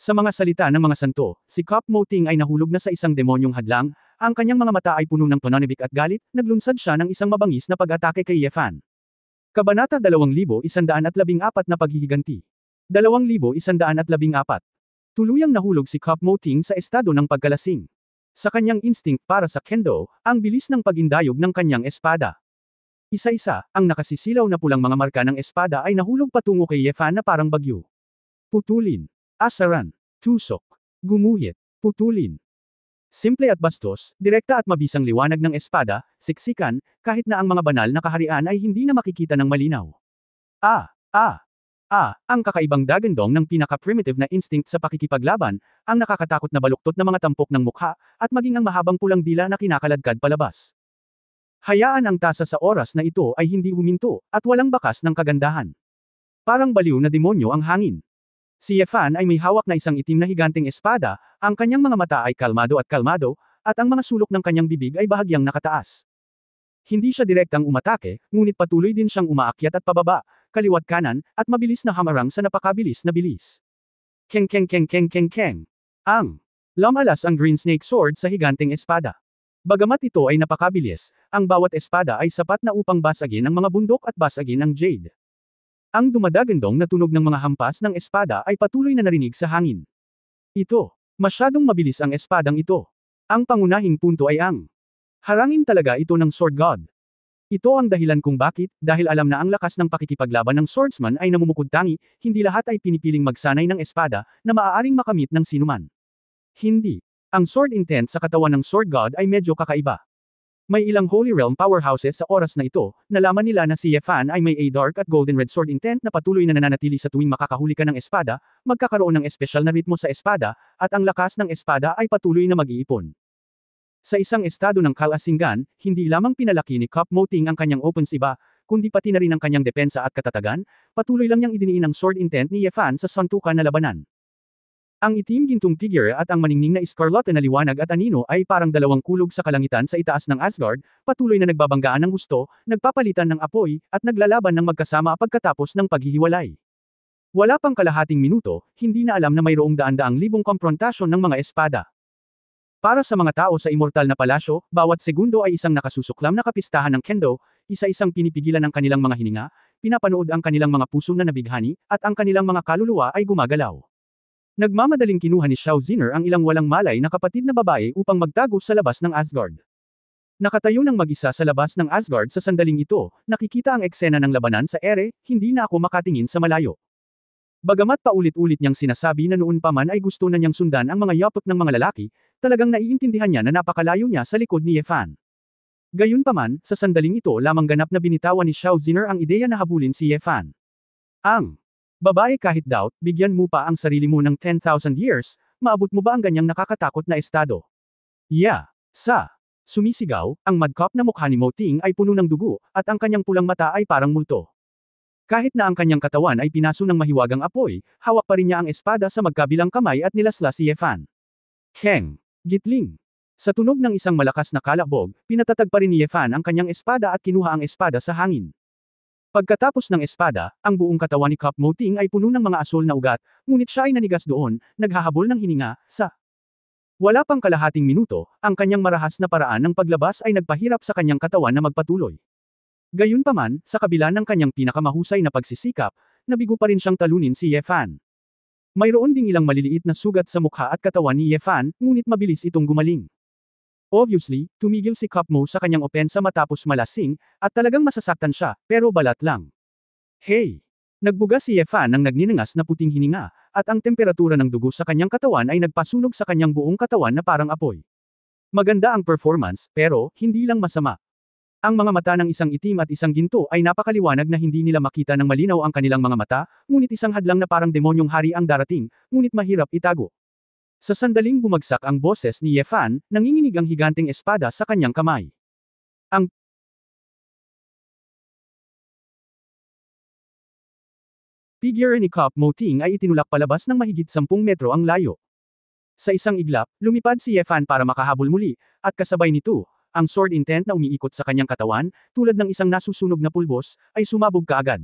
A: Sa mga salita ng mga santo, si Kop Mo Ting ay nahulog na sa isang demonyong hadlang, ang kanyang mga mata ay puno ng pananabik at galit, naglunsad siya ng isang mabangis na pag-atake kay Ye Fan. Kabanata 2114 na paghihiganti. 2114. Tuluyang nahulog si Kop Mo Ting sa estado ng pagkalasing. Sa kanyang instinct para sa kendo, ang bilis ng pagindayog ng kanyang espada. Isa-isa, ang nakasisilaw na pulang mga marka ng espada ay nahulog patungo kay Ye Fan na parang bagyo. Putulin. Asaran. Tusok. Gumuhit. Putulin. Simple at bastos, direkta at mabisang liwanag ng espada, siksikan, kahit na ang mga banal na kaharian ay hindi na makikita ng malinaw. Ang kakaibang dagandong ng pinaka-primitive na instinct sa pakikipaglaban, ang nakakatakot na baluktot na mga tampok ng mukha, at maging ang mahabang pulang dila na kinakaladkad palabas. Hayaan ang tasa sa oras na ito ay hindi huminto, at walang bakas ng kagandahan. Parang baliw na demonyo ang hangin. Si Ye Fan ay may hawak na isang itim na higanteng espada, ang kanyang mga mata ay kalmado, at ang mga sulok ng kanyang bibig ay bahagyang nakataas. Hindi siya direktang umatake, ngunit patuloy din siyang umaakyat at pababa, kaliwat kanan, at mabilis na hamarang sa napakabilis na bilis. Keng. Lamalas ang Green Snake Sword sa higanteng espada. Bagamat ito ay napakabilis, ang bawat espada ay sapat na upang basagin ang mga bundok at basagin ang Jade. Ang dumadagandong na tunog ng mga hampas ng espada ay patuloy na narinig sa hangin. Masyadong mabilis ang espadang ito. Ang pangunahing punto ay ang harangin talaga ito ng Sword God. Ito ang dahilan kung bakit, dahil alam na ang lakas ng pakikipaglaban ng swordsman ay namumukod-tangi, hindi lahat ay pinipiling magsanay ng espada, na maaaring makamit ng sinuman. Hindi. Ang sword intent sa katawan ng Sword God ay medyo kakaiba. May ilang Holy Realm powerhouses sa oras na ito, nalaman nila na si Ye Fan ay may a dark at golden red sword intent na patuloy na nananatili sa tuwing makakahuli ka ng espada, magkakaroon ng espesyal na ritmo sa espada, at ang lakas ng espada ay patuloy na mag-iipon. Sa isang estado ng kalasingan, hindi lamang pinalaki ni Kop Mo Ting ang kanyang offense iba, kundi pati na rin ang kanyang depensa at katatagan, patuloy lang niyang idiniin ang sword intent ni Ye Fan sa suntukan na labanan. Ang itim-gintong figure at ang maningning na iskarlata na liwanag at anino ay parang dalawang kulog sa kalangitan sa itaas ng Asgard, patuloy na nagbabanggaan ng husto, nagpapalitan ng apoy, at naglalaban ng magkasama pagkatapos ng paghihiwalay. Wala pang kalahating minuto, hindi na alam na mayroong daan-daang libong komprontasyon ng mga espada. Para sa mga tao sa immortal na palasyo, bawat segundo ay isang nakasusuklam na kapistahan ng kendo, isa-isang pinipigilan ang kanilang mga hininga, pinapanood ang kanilang mga puso na nabighani, at ang kanilang mga kaluluwa ay gumagalaw. Nagmamadaling kinuha ni Xiao Zinner ang ilang walang malay na kapatid na babae upang magtago sa labas ng Asgard. Nakatayo ng mag-isa sa labas ng Asgard sa sandaling ito, nakikita ang eksena ng labanan sa ere, hindi na ako makatingin sa malayo. Bagamat paulit-ulit niyang sinasabi na noon pa man ay gusto na niyang sundan ang mga yapok ng mga lalaki, talagang naiintindihan niya na napakalayo niya sa likod ni Ye Fan. Gayunpaman, sa sandaling ito lamang ganap na binitawan ni Xiao Zinner ang ideya na habulin si Ye Fan. Ang babae kahit doubt, bigyan mo pa ang sarili mo ng 10,000 years, maabot mo ba ang ganyang nakakatakot na estado? Sumisigaw, ang madcap na mukha ni Mo Ting ay puno ng dugo, at ang kanyang pulang mata ay parang multo. Kahit na ang kanyang katawan ay pinaso ng mahiwagang apoy, hawak pa rin niya ang espada sa magkabilang kamay at nilasla si Ye Fan. Keng. Gitling. Sa tunog ng isang malakas na kalabog, pinatatag pa rin ni Ye Fan ang kanyang espada at kinuha ang espada sa hangin. Pagkatapos ng espada, ang buong katawan ni Kop Mo Ting ay puno ng mga asul na ugat, ngunit siya ay nanigas doon, naghahabol ng hininga, sa wala pang kalahating minuto, ang kanyang marahas na paraan ng paglabas ay nagpahirap sa kanyang katawan na magpatuloy. Gayunpaman, sa kabila ng kanyang pinakamahusay na pagsisikap, nabigo pa rin siyang talunin si Ye Fan. Mayroon ding ilang maliliit na sugat sa mukha at katawan ni Ye Fan, ngunit mabilis itong gumaling. Obviously, tumigil si Kop Mo sa kanyang opensa matapos malasing, at talagang masasaktan siya, pero balat lang. Hey! Nagbuga si Ye Fan ng nagninangas na puting hininga, at ang temperatura ng dugo sa kanyang katawan ay nagpasunog sa kanyang buong katawan na parang apoy. Maganda ang performance, pero, hindi lang masama. Ang mga mata ng isang itim at isang ginto ay napakaliwanag na hindi nila makita ng malinaw ang kanilang mga mata, ngunit isang hadlang na parang demonyong hari ang darating, ngunit mahirap itago. Sa sandaling bumagsak ang boses ni Ye Fan, nanginginig ang higanteng espada sa kanyang kamay. Ang figure ni Kop Mo Ting ay itinulak palabas ng mahigit 10 metro ang layo. Sa isang iglap, lumipad si Ye Fan para makahabol muli, at kasabay nito, ang sword intent na umiikot sa kanyang katawan, tulad ng isang nasusunog na pulbos, ay sumabog kaagad.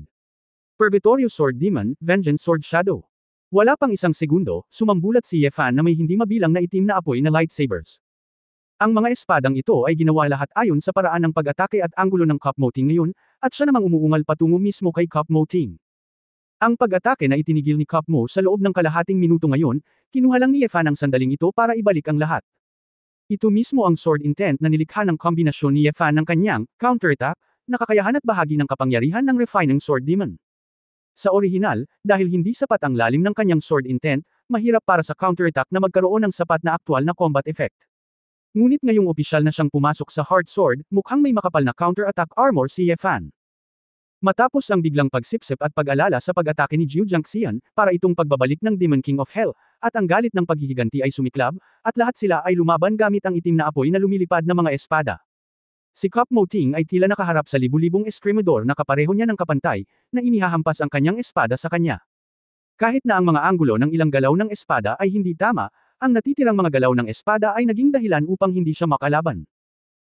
A: Purgatorio Sword Demon, Vengeance Sword Shadow. Wala pang isang segundo, sumambulat si Ye Fan na may hindi mabilang na itim na apoy na lightsabers. Ang mga espadang ito ay ginawa lahat ayon sa paraan ng pag-atake at anggulo ng Cup Moting ngayon, at siya namang umuungal patungo mismo kay Cup Moting. Ang pag-atake na itinigil ni Cup Mo sa loob ng kalahating minuto ngayon, kinuha lang ni Ye Fan ang sandaling ito para ibalik ang lahat. Ito mismo ang sword intent na nilikha ng kombinasyon ni Ye Fan ng kanyang counterattack, na kakayahan at bahagi ng kapangyarihan ng Refining Sword Demon. Sa orihinal, dahil hindi sapat ang lalim ng kanyang sword intent, mahirap para sa counterattack na magkaroon ng sapat na aktwal na combat effect. Ngunit ngayong opisyal na siyang pumasok sa Heart Sword, mukhang may makapal na counter-attack armor si Ye Fan. Matapos ang biglang pagsipsip at pag-alala sa pag-atake ni Jiu Jiangxian, para itong pagbabalik ng Demon King of Hell, at ang galit ng paghihiganti ay sumiklab, at lahat sila ay lumaban gamit ang itim na apoy na lumilipad na mga espada. Si Cup Moting ay tila nakaharap sa libu-libong eskrimador na kapareho niya ng kapantay, na inihahampas ang kanyang espada sa kanya. Kahit na ang mga anggulo ng ilang galaw ng espada ay hindi tama, ang natitirang mga galaw ng espada ay naging dahilan upang hindi siya makalaban.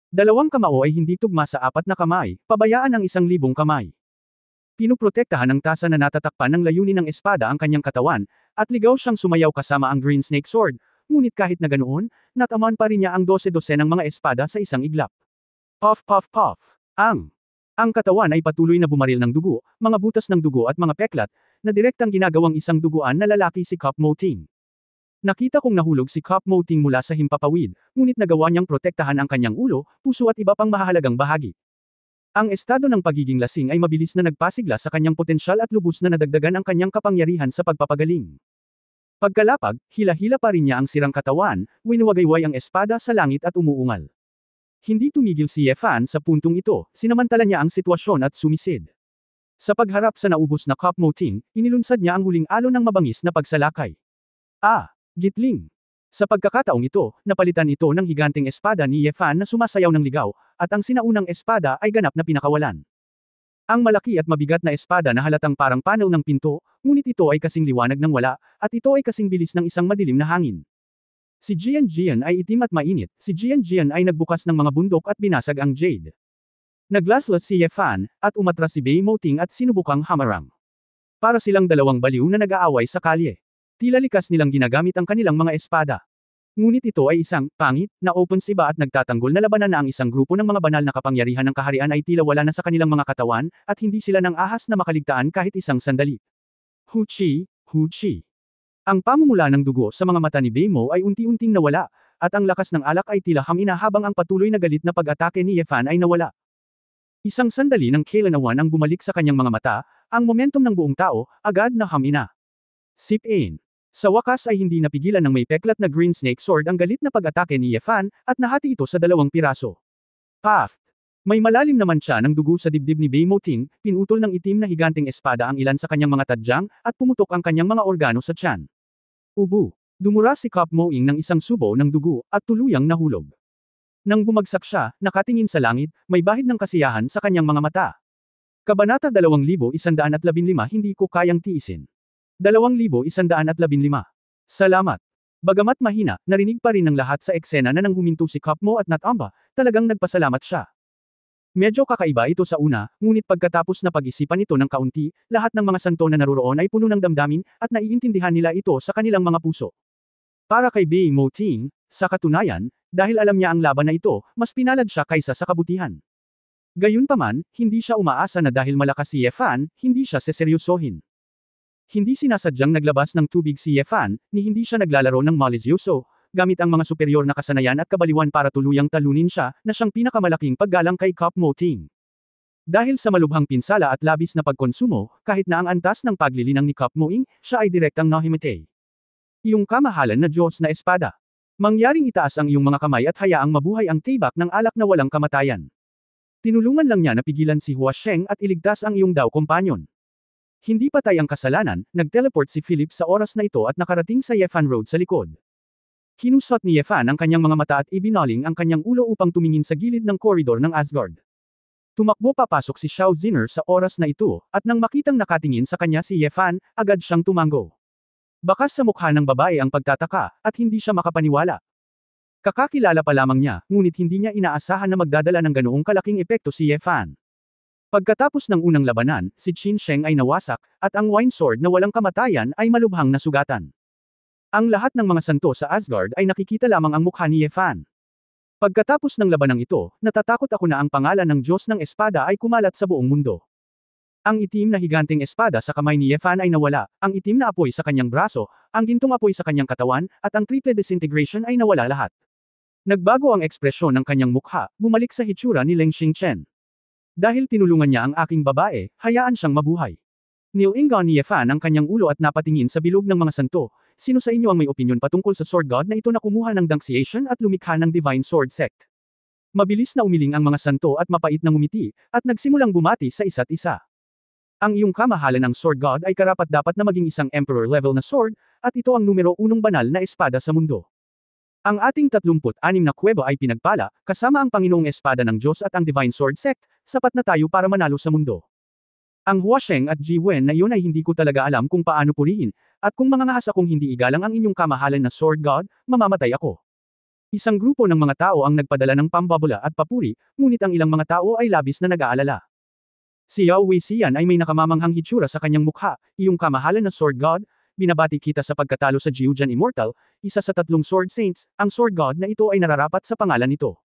A: Dalawang kamao ay hindi tugma sa 4 na kamay, pabayaan ang 1,000 kamay. Pinuprotektahan ng tasa na natatakpan ng layunin ng espada ang kanyang katawan, at ligaw siyang sumayaw kasama ang Green Snake Sword, ngunit kahit na ganoon, nataman pa rin niya ang 12-12 ng mga espada sa isang iglap. Puff puff puff. Ang katawan ay patuloy na bumaril ng dugo, mga butas ng dugo at mga peklat, na direktang ginagawang isang duguan na lalaki si Cup Moting. Nakita kong nahulog si Cup Moting mula sa himpapawid, ngunit nagawa niyang protektahan ang kanyang ulo, puso at iba pang mahahalagang bahagi. Ang estado ng pagiging lasing ay mabilis na nagpasigla sa kanyang potensyal at lubos na nadagdagan ang kanyang kapangyarihan sa pagpapagaling. Pagkalapag, hila-hila pa rin niya ang sirang katawan, winuwagayway ang espada sa langit at umuungal. Hindi tumigil si Ye Fan sa puntong ito, sinamantala niya ang sitwasyon at sumisid. Sa pagharap sa naubos na Cup Moting, inilunsad niya ang huling alon ng mabangis na pagsalakay. Gitling. Sa pagkakataong ito, napalitan ito ng higanteng espada ni Ye Fan na sumasayaw ng ligaw, at ang sinaunang espada ay ganap na pinakawalan. Ang malaki at mabigat na espada na halatang parang panel ng pinto, ngunit ito ay kasing liwanag ng wala, at ito ay kasing bilis ng isang madilim na hangin. Si Jian Jian ay itim at mainit, si Jian Jian ay nagbukas ng mga bundok at binasag ang jade. Naglaslat si Ye Fan, at umatras si Bei Moting at sinubukang hamarang. Para silang dalawang baliw na nag-aaway sa kalye. Tila likas nilang ginagamit ang kanilang mga espada. Ngunit ito ay isang pangit na open siba at nagtatanggol na labanan na ang isang grupo ng mga banal na kapangyarihan ng kaharian ay tila wala na sa kanilang mga katawan, at hindi sila nang ahas na makaligtaan kahit isang sandali. Hu Chi. Ang pamumula ng dugo sa mga mata ni Bei Mo ay unti-unting nawala, at ang lakas ng alak ay tila hamina habang ang patuloy na galit na pag-atake ni Ye Fan ay nawala. Isang sandali nang kailanawan ang bumalik sa kanyang mga mata, ang momentum ng buong tao, agad na hamina. Sip in. Sa wakas ay hindi napigilan ng may peklat na Green Snake Sword ang galit na pag-atake ni Ye Fan, at nahati ito sa 2 piraso. Paft! May malalim naman siya ng dugo sa dibdib ni Bei Moting, pinutol ng itim na higanteng espada ang ilan sa kanyang mga tadyang, at pumutok ang kanyang mga organo sa tiyan. Ubu! Dumura si Cup Moing ng isang subo ng dugo, at tuluyang nahulog. Nang bumagsak siya, nakatingin sa langit, may bahid ng kasiyahan sa kanyang mga mata. Kabanata 2115 Hindi ko kayang tiisin. 2115. Salamat. Bagamat mahina, narinig pa rin ng lahat sa eksena na nang huminto si Cup Mo at Natamba, talagang nagpasalamat siya. Medyo kakaiba ito sa una, ngunit pagkatapos na pag-isipan ito ng kaunti, lahat ng mga santo na naroroon ay puno ng damdamin, at naiintindihan nila ito sa kanilang mga puso. Para kay Bei Moting, sa katunayan, dahil alam niya ang laban na ito, mas pinalad siya kaysa sa kabutihan. Gayunpaman, hindi siya umaasa na dahil malakas si Ye Fan, hindi siya seseryosohin. Hindi sinasadyang naglabas ng tubig si Ye Fan, ni hindi siya naglalaro ng malisyoso, gamit ang mga superior na kasanayan at kabaliwan para tuluyang talunin siya, na siyang pinakamalaking paggalang kay Cup Moting. Dahil sa malubhang pinsala at labis na pagkonsumo, kahit na ang antas ng paglilinang ni Cup Moing, siya ay direktang nahimatay. Iyong kamahalan na Diyos na espada. Mangyaring itaas ang iyong mga kamay at hayaang mabuhay ang tibak ng alak na walang kamatayan. Tinulungan lang niya na pigilan si Hua Sheng at iligtas ang iyong daw kompanyon. Hindi patay ang kasalanan, nag-teleport si Philip sa oras na ito at nakarating sa Ye Fan Road sa likod. Kinusot ni Ye Fan ang kanyang mga mata at ibinaling ang kanyang ulo upang tumingin sa gilid ng koridor ng Asgard. Tumakbo papasok si Xiao Zinner sa oras na ito, at nang makitang nakatingin sa kanya si Ye Fan, agad siyang tumango. Bakas sa mukha ng babae ang pagtataka, at hindi siya makapaniwala. Kakakilala pa lamang niya, ngunit hindi niya inaasahan na magdadala ng ganoong kalaking epekto si Ye Fan. Pagkatapos ng unang labanan, si Qin Sheng ay nawasak, at ang Wine Sword na walang kamatayan ay malubhang nasugatan. Ang lahat ng mga santo sa Asgard ay nakikita lamang ang mukha ni Ye Fan. Pagkatapos ng labanang ito, natatakot ako na ang pangalan ng Diyos ng Espada ay kumalat sa buong mundo. Ang itim na higanteng espada sa kamay ni Ye Fan ay nawala, ang itim na apoy sa kanyang braso, ang gintong apoy sa kanyang katawan, at ang triple disintegration ay nawala lahat. Nagbago ang ekspresyon ng kanyang mukha, bumalik sa hitsura ni Leng Xingchen. Dahil tinulungan niya ang aking babae, hayaan siyang mabuhay. Nilingon ni Ye Fan ang kanyang ulo at napatingin sa bilog ng mga santo. Sino sa inyo ang may opinyon patungkol sa Sword God na ito na kumuha ng Danciation at lumikha ng Divine Sword Sect? Mabilis na umiling ang mga santo at mapait na ngumiti, at nagsimulang bumati sa isa't isa. Ang iyong kamahalan ng Sword God ay karapat-dapat na maging isang Emperor-level na sword, at ito ang numero 1 banal na espada sa mundo. Ang ating 36 na kuweba ay pinagpala, kasama ang Panginoong Espada ng Diyos at ang Divine Sword Sect, sapat na tayo para manalo sa mundo. Ang Huasheng at Ji Wen na iyon ay hindi ko talaga alam kung paano purihin, at kung mangangahas akong hindi igalang ang inyong kamahalan na Sword God, mamamatay ako. Isang grupo ng mga tao ang nagpadala ng pambabula at papuri, ngunit ang ilang mga tao ay labis na nag-aalala. Si Yao Weixian ay may nakamamanghang hitsura sa kanyang mukha, iyong kamahalan na Sword God, binabati kita sa pagkatalo sa Jiujian Immortal, isa sa 3 Sword Saints, ang Sword God na ito ay nararapat sa pangalan nito.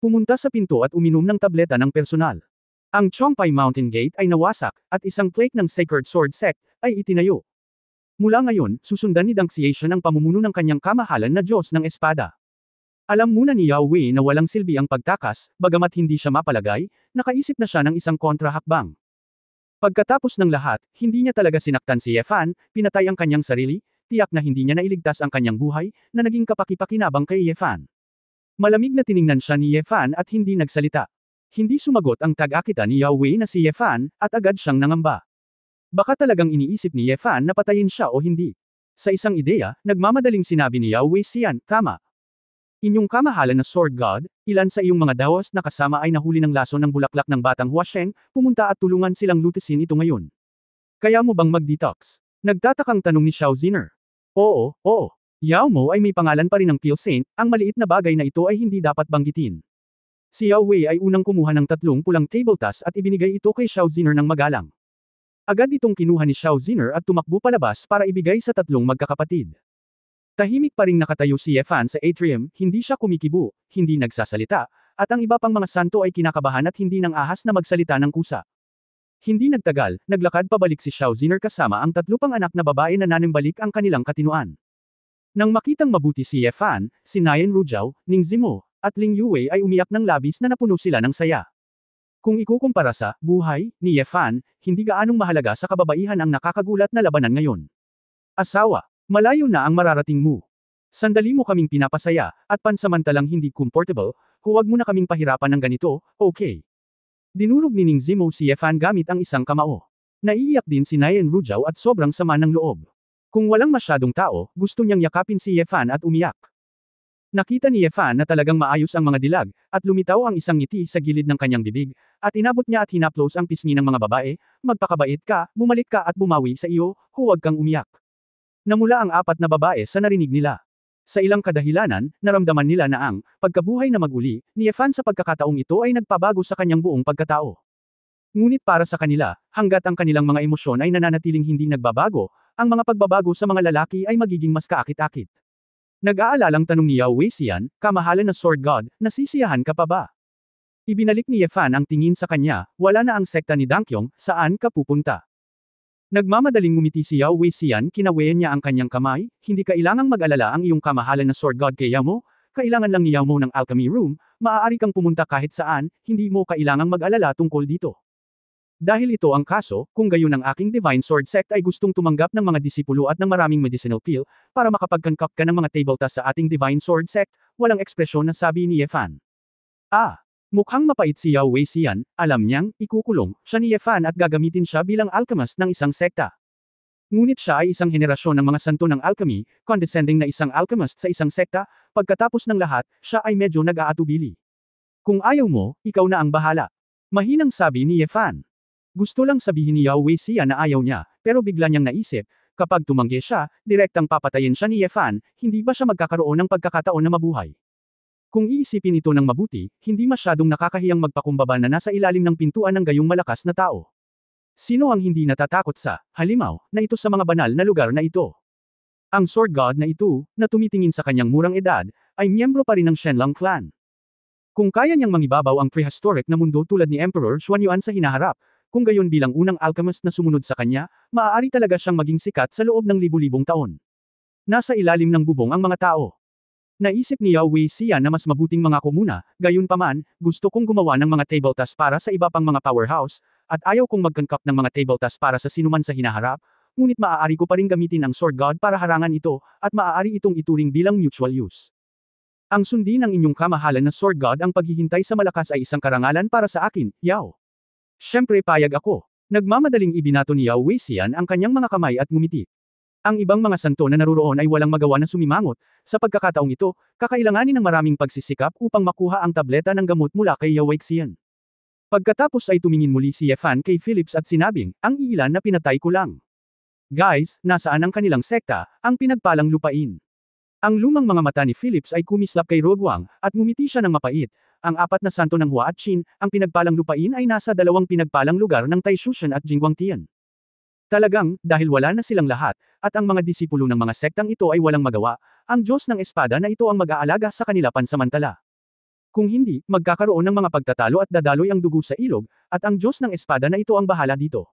A: Pumunta sa pinto at uminom ng tableta ng personal. Ang Chongpai Mountain Gate ay nawasak, at isang plaque ng Sacred Sword Sect ay itinayo. Mula ngayon, susundan ni Deng Xiaoshan ang pamumuno ng kanyang kamahalan na Diyos ng Espada. Alam muna ni Yao Wei na walang silbi ang pagtakas, bagamat hindi siya mapalagay, nakaisip na siya ng isang kontrahakbang. Pagkatapos ng lahat, hindi niya talaga sinaktan si Ye Fan, pinatay ang kanyang sarili, tiyak na hindi niya nailigtas ang kanyang buhay, na naging kapaki-pakinabang kay Ye Fan. Malamig na tiningnan siya ni Ye Fan at hindi nagsalita. Hindi sumagot ang tag-akita ni Yao Wei na si Ye Fan, at agad siyang nangamba. Baka talagang iniisip ni Ye Fan na patayin siya o hindi. Sa isang ideya, nagmamadaling sinabi ni Yao Weixian, tama. Inyong kamahalan na Sword God, ilan sa iyong mga dawas na kasama ay nahuli ng laso ng bulaklak ng batang Huasheng, pumunta at tulungan silang lutesin ito ngayon. Kaya mo bang mag-detox? Nagtatakang tanong ni Xiao Ziner. Oo, oo. Yao Mo ay may pangalan pa rin ng Pale Saint, ang maliit na bagay na ito ay hindi dapat banggitin. Si Yao Wei ay unang kumuha ng 3 pulang table tas at ibinigay ito kay Xiao Ziner ng magalang. Agad itong kinuha ni Xiao Ziner at tumakbo palabas para ibigay sa 3 magkakapatid. Tahimik pa ring nakatayo si Ye Fan sa atrium, hindi siya kumikibo, hindi nagsasalita, at ang iba pang mga santo ay kinakabahan at hindi nang ahas na magsalita ng kusa. Hindi nagtagal, naglakad pabalik si Xiao Ziner kasama ang 3 pang anak na babae na nanimbalik ang kanilang katinuan. Nang makitang mabuti si Ye Fan, si Nian Rujiao, Ning Zimo, at Ling Yuwei ay umiyak ng labis na napuno sila ng saya. Kung ikukumpara sa buhay ni Ye Fan, hindi gaanong mahalaga sa kababaihan ang nakakagulat na labanan ngayon. Asawa. Malayo na ang mararating mo. Sandali mo kaming pinapasaya, at pansamantalang hindi comfortable, huwag mo na kaming pahirapan ng ganito, okay? Dinurog ni Ning Zimo si Ye Fan gamit ang isang kamao. Naiiyak din si Nian Rujiao at sobrang sama ng loob. Kung walang masyadong tao, gusto niyang yakapin si Ye Fan at umiyak. Nakita ni Ye Fan na talagang maayos ang mga dilag, at lumitaw ang isang ngiti sa gilid ng kanyang bibig, at inabot niya at hinaplos ang pisngi ng mga babae, magpakabait ka, bumalik ka at bumawi sa iyo, huwag kang umiyak. Namula ang 4 na babae sa narinig nila. Sa ilang kadahilanan, naramdaman nila na ang pagkabuhay na mag-uli ni Ye Fan sa pagkakataong ito ay nagpabago sa kanyang buong pagkatao. Ngunit para sa kanila, hanggat ang kanilang mga emosyon ay nananatiling hindi nagbabago, ang mga pagbabago sa mga lalaki ay magiging mas kaakit-akit. Nag-aalalang tanong ni Yao Weixian, kamahalan na Sword God, nasisiyahan ka pa ba? Ibinalik ni Ye Fan ang tingin sa kanya, wala na ang sekta ni Dankyong, saan ka pupunta? Nagmamadaling ngumiti si Yao Weixian, kinawayan niya ang kanyang kamay, hindi kailangang mag-alala ang iyong kamahalan na Sword God kay Yao Mo, kailangan lang ni Yao Mo ng alchemy room, maaari kang pumunta kahit saan, hindi mo kailangang mag-alala tungkol dito. Dahil ito ang kaso, kung gayon ang aking Divine Sword Sect ay gustong tumanggap ng mga disipulo at ng maraming medicinal pill, para makapag-concoct ka ng mga table tas sa ating Divine Sword Sect, walang ekspresyon na sabi ni Ye Fan. Mukhang mapait si Yao Weixian, alam niyang, ikukulong, siya ni Ye Fan at gagamitin siya bilang alchemist ng isang sekta. Ngunit siya ay isang henerasyon ng mga santo ng alchemy, condescending na isang alchemist sa isang sekta, pagkatapos ng lahat, siya ay medyo nag-aatubili. Kung ayaw mo, ikaw na ang bahala. Mahinang sabi ni Ye Fan. Gusto lang sabihin ni Yao Weixian na ayaw niya, pero bigla niyang naisip, kapag tumanggi siya, direktang papatayin siya ni Ye Fan, hindi ba siya magkakaroon ng pagkakataon na mabuhay? Kung iisipin ito ng mabuti, hindi masyadong nakakahiyang magpakumbaba na nasa ilalim ng pintuan ng gayong malakas na tao. Sino ang hindi natatakot sa, halimaw, na ito sa mga banal na lugar na ito? Ang Sword God na ito, na tumitingin sa kanyang murang edad, ay miyembro pa rin ng Shenlong clan. Kung kaya niyang mangibabaw ang prehistoric na mundo tulad ni Emperor Xuanyuan sa hinaharap, kung gayon bilang unang alchemist na sumunod sa kanya, maaari talaga siyang maging sikat sa loob ng libu-libong taon. Nasa ilalim ng bubong ang mga tao. Naisip ni Yao Weixian na mas mabuting mga komuna, gayunpaman, gusto kong gumawa ng mga table tasks para sa iba pang mga powerhouse, at ayaw kong mag-concoct ng mga table tasks para sa sinuman sa hinaharap, ngunit maaari ko pa rin gamitin ang Sword God para harangan ito, at maaari itong ituring bilang mutual use. Ang sundin ng inyong kamahalan na Sword God ang paghihintay sa malakas ay isang karangalan para sa akin, Yao. Siyempre payag ako. Nagmamadaling ibinato ni Yao Weixian ang kanyang mga kamay at ngumiti. Ang ibang mga santo na naruroon ay walang magawa na sumimangot, sa pagkakataong ito, kakailanganin ng maraming pagsisikap upang makuha ang tableta ng gamot mula kay Yao Weixian. Pagkatapos ay tumingin muli si Yefan kay Phillips at sinabing, ang iilan na pinatay ko lang. Guys, nasaan ang kanilang sekta, ang pinagpalang lupain? Ang lumang mga mata ni Phillips ay kumislap kay Roguang, at ngumiti siya ng mapait. Ang apat na santo ng Hua at Qin, ang pinagpalang lupain ay nasa dalawang pinagpalang lugar ng Taishushan at Jingguangtian. Talagang, dahil wala na silang lahat, at ang mga disipulo ng mga sektang ito ay walang magawa, ang Diyos ng Espada na ito ang mag-aalaga sa kanila pansamantala. Kung hindi, magkakaroon ng mga pagtatalo at dadaloy ang dugo sa ilog, at ang Diyos ng Espada na ito ang bahala dito.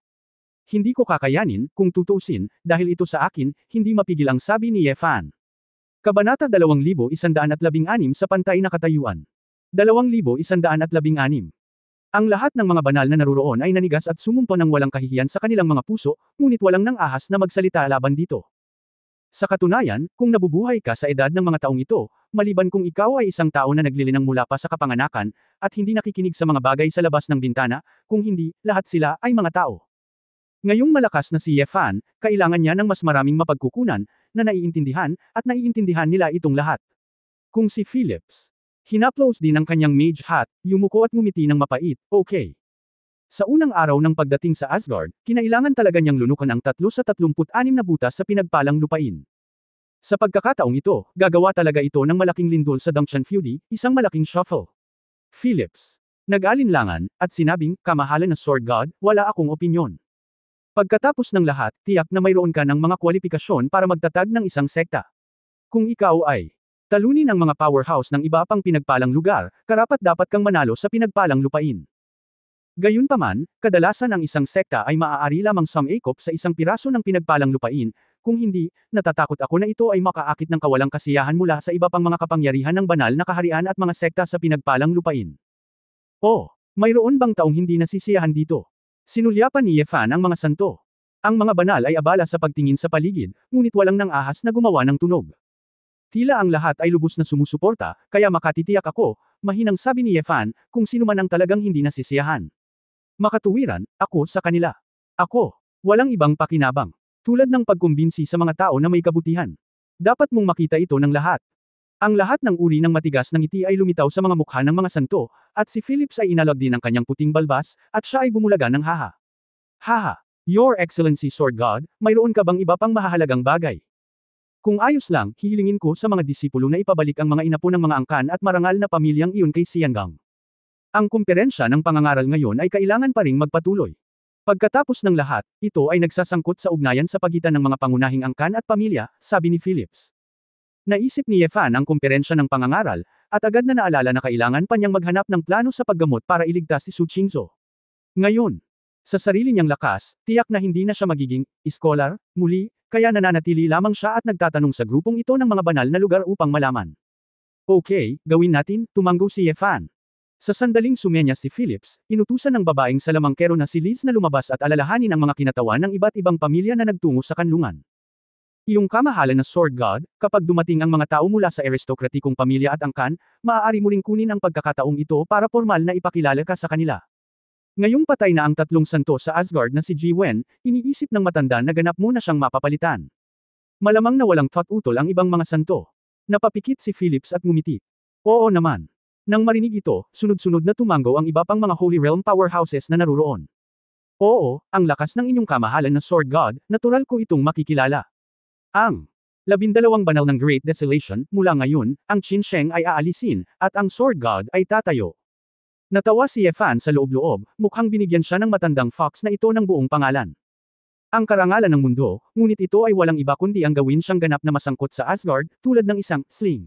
A: Hindi ko kakayanin, kung tutuusin, dahil ito sa akin, hindi mapigil ang sabi ni Yefan. Kabanata 2116 sa Pantay na Katayuan. 2116. Ang lahat ng mga banal na naruroon ay nanigas at sumumpa ng walang kahihiyan sa kanilang mga puso, ngunit walang nang ahas na magsalita laban dito. Sa katunayan, kung nabubuhay ka sa edad ng mga taong ito, maliban kung ikaw ay isang tao na naglilinang mula pa sa kapanganakan, at hindi nakikinig sa mga bagay sa labas ng bintana, kung hindi, lahat sila ay mga tao. Ngayong malakas na si Yefan, kailangan niya ng mas maraming mapagkukunan, na naiintindihan, at naiintindihan nila itong lahat. Kung si Phillips, hinaplos din ang kanyang mage hat, yumuko at ngumiti ng mapait, okay. Sa unang araw ng pagdating sa Asgard, kinailangan talaga niyang lunukan ang 3 sa 36 na butas sa pinagpalang lupain. Sa pagkakataong ito, gagawa talaga ito ng malaking lindol sa Dongtian Feudi, isang malaking shuffle. Phillips, nag-alinlangan, at sinabing, kamahalan na Sword God, wala akong opinyon. Pagkatapos ng lahat, tiyak na mayroon ka ng mga kwalifikasyon para magtatag ng isang sekta. Kung ikaw ay talunin ang mga powerhouse ng iba pang pinagpalang lugar, karapat-dapat kang manalo sa pinagpalang lupain. Gayunpaman, kadalasan ang isang sekta ay maaari lamang sumangkop sa isang piraso ng pinagpalang lupain, kung hindi, natatakot ako na ito ay makaakit ng kawalang kasiyahan mula sa iba pang mga kapangyarihan ng banal na kaharian at mga sekta sa pinagpalang lupain. Oh, mayroon bang taong hindi nasisiyahan dito? Sinulyapan ni Yefan ang mga santo. Ang mga banal ay abala sa pagtingin sa paligid, ngunit walang nang ahas na gumawa ng tunog. Tila ang lahat ay lubos na sumusuporta, kaya makatitiyak ako, mahinang sabi ni Yefan, kung sino man ang talagang hindi nasisiyahan. Makatuwiran, ako sa kanila. Ako, walang ibang pakinabang. Tulad ng pagkumbinsi sa mga tao na may kabutihan. Dapat mong makita ito ng lahat. Ang lahat ng uri ng matigas ng ngiti ay lumitaw sa mga mukha ng mga santo, at si Phillips ay inalog din ang kanyang puting balbas, at siya ay bumulaga ng haha. Haha, Your Excellency Sword God, mayroon ka bang iba pang mahahalagang bagay? Kung ayos lang, hihilingin ko sa mga disipulo na ipabalik ang mga inapo ng mga angkan at marangal na pamilyang iyon kay Xiangang. Ang kumperensya ng pangangaral ngayon ay kailangan pa ring magpatuloy. Pagkatapos ng lahat, ito ay nagsasangkot sa ugnayan sa pagitan ng mga pangunahing angkan at pamilya, sabi ni Phillips. Naisip ni Yefan ang kumperensya ng pangangaral, at agad na naalala na kailangan pa niyang maghanap ng plano sa paggamot para iligtas si Su Qingzhou. Ngayon, sa sarili niyang lakas, tiyak na hindi na siya magiging scholar muli, kaya nananatili lamang siya at nagtatanong sa grupong ito ng mga banal na lugar upang malaman. Okay, gawin natin, tumanggo si Yefan. Sa sandaling sumenya si Phillips, inutusan ng babaeng salamangkero na si Liz na lumabas at alalahanin ang mga kinatawan ng iba't ibang pamilya na nagtungo sa kanlungan. Iyong kamahalan na Sword God, kapag dumating ang mga tao mula sa aristokratikong pamilya at angkan, maaari mo ring kunin ang pagkakataong ito para formal na ipakilala ka sa kanila. Ngayong patay na ang 3 santo sa Asgard na si Ji Wen, iniisip ng matanda na ganap mo na siyang mapapalitan. Malamang na walang thought utol ang ibang mga santo. Napapikit si Phillips at ngumiti. Oo naman. Nang marinig ito, sunod-sunod na tumanggo ang iba pang mga Holy Realm powerhouses na naruroon. Oo, ang lakas ng inyong kamahalan na Sword God, natural ko itong makikilala. Ang 12 banal ng Great Desolation, mula ngayon, ang Qinsheng ay aalisin, at ang Sword God ay tatayo. Natawa si Ye Fan sa loob-loob, mukhang binigyan siya ng matandang fox na ito ng buong pangalan. Ang karangalan ng mundo, ngunit ito ay walang iba kundi ang gawin siyang ganap na masangkot sa Asgard, tulad ng isang sling.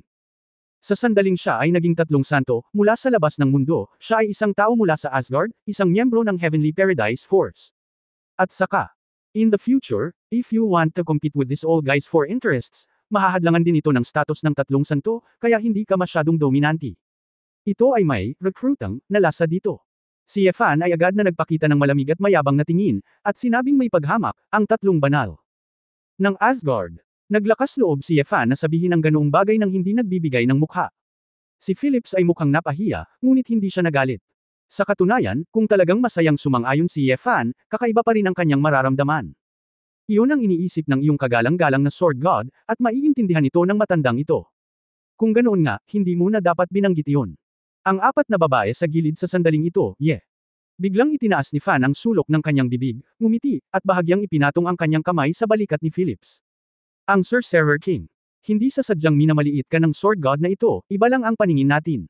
A: Sa sandaling siya ay naging tatlong santo, mula sa labas ng mundo, siya ay isang tao mula sa Asgard, isang miyembro ng Heavenly Paradise Force. At saka, in the future, if you want to compete with these old guys for interests, mahahadlangan din ito ng status ng tatlong santo, kaya hindi ka masyadong dominante. Ito ay may rekrutang na lasa dito. Si Ye Fan ay agad na nagpakita ng malamig at mayabang na tingin, at sinabing may paghamak, ang tatlong banal ng Asgard. Naglakas loob si Ye Fan na sabihin ang ganoong bagay nang hindi nagbibigay ng mukha. Si Phillips ay mukhang napahiya, ngunit hindi siya nagalit. Sa katunayan, kung talagang masayang sumang-ayon si Ye Fan, kakaiba pa rin ang kanyang mararamdaman. Iyon ang iniisip ng iyong kagalang-galang na Sword God, at maiintindihan ito ng matandang ito. Kung ganoon nga, hindi mo na dapat binanggit iyon. Ang apat na babae sa gilid sa sandaling ito, Ye. Biglang itinaas ni Fan ang sulok ng kanyang bibig, ngumiti, at bahagyang ipinatong ang kanyang kamay sa balikat ni Phillips. Ang Sorcerer King. Hindi sa sadyang minamaliit ka ng Sword God na ito, iba lang ang paningin natin.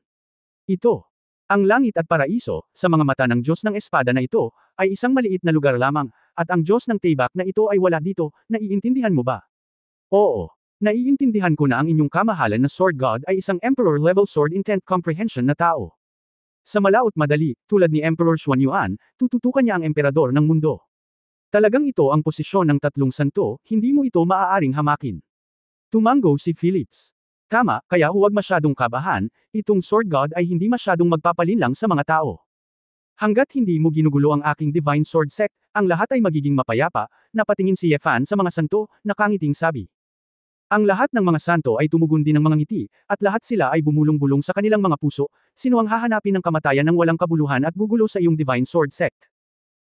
A: Ito. Ang langit at paraiso, sa mga mata ng Diyos ng Espada na ito, ay isang maliit na lugar lamang, at ang Diyos ng Tibak na ito ay wala dito, naiintindihan mo ba? Oo. Naiintindihan ko na ang inyong kamahalan na Sword God ay isang Emperor-level Sword Intent Comprehension na tao. Sa malaot madali, tulad ni Emperor Xuan Yuan, tututukan niya ang emperador ng mundo. Talagang ito ang posisyon ng tatlong santo, hindi mo ito maaaring hamakin. Tumango si Phillips. Tama, kaya huwag masyadong kabahan, itong Sword God ay hindi masyadong magpapalinlang sa mga tao. Hanggat hindi mo ginugulo ang aking Divine Sword Sect, ang lahat ay magiging mapayapa, napatingin si Ye Fan sa mga santo, nakangiting sabi. Ang lahat ng mga santo ay tumugon din ng mga ngiti, at lahat sila ay bumulong-bulong sa kanilang mga puso, sino ang hahanapin ng kamatayan ng walang kabuluhan at gugulo sa iyong Divine Sword Sect.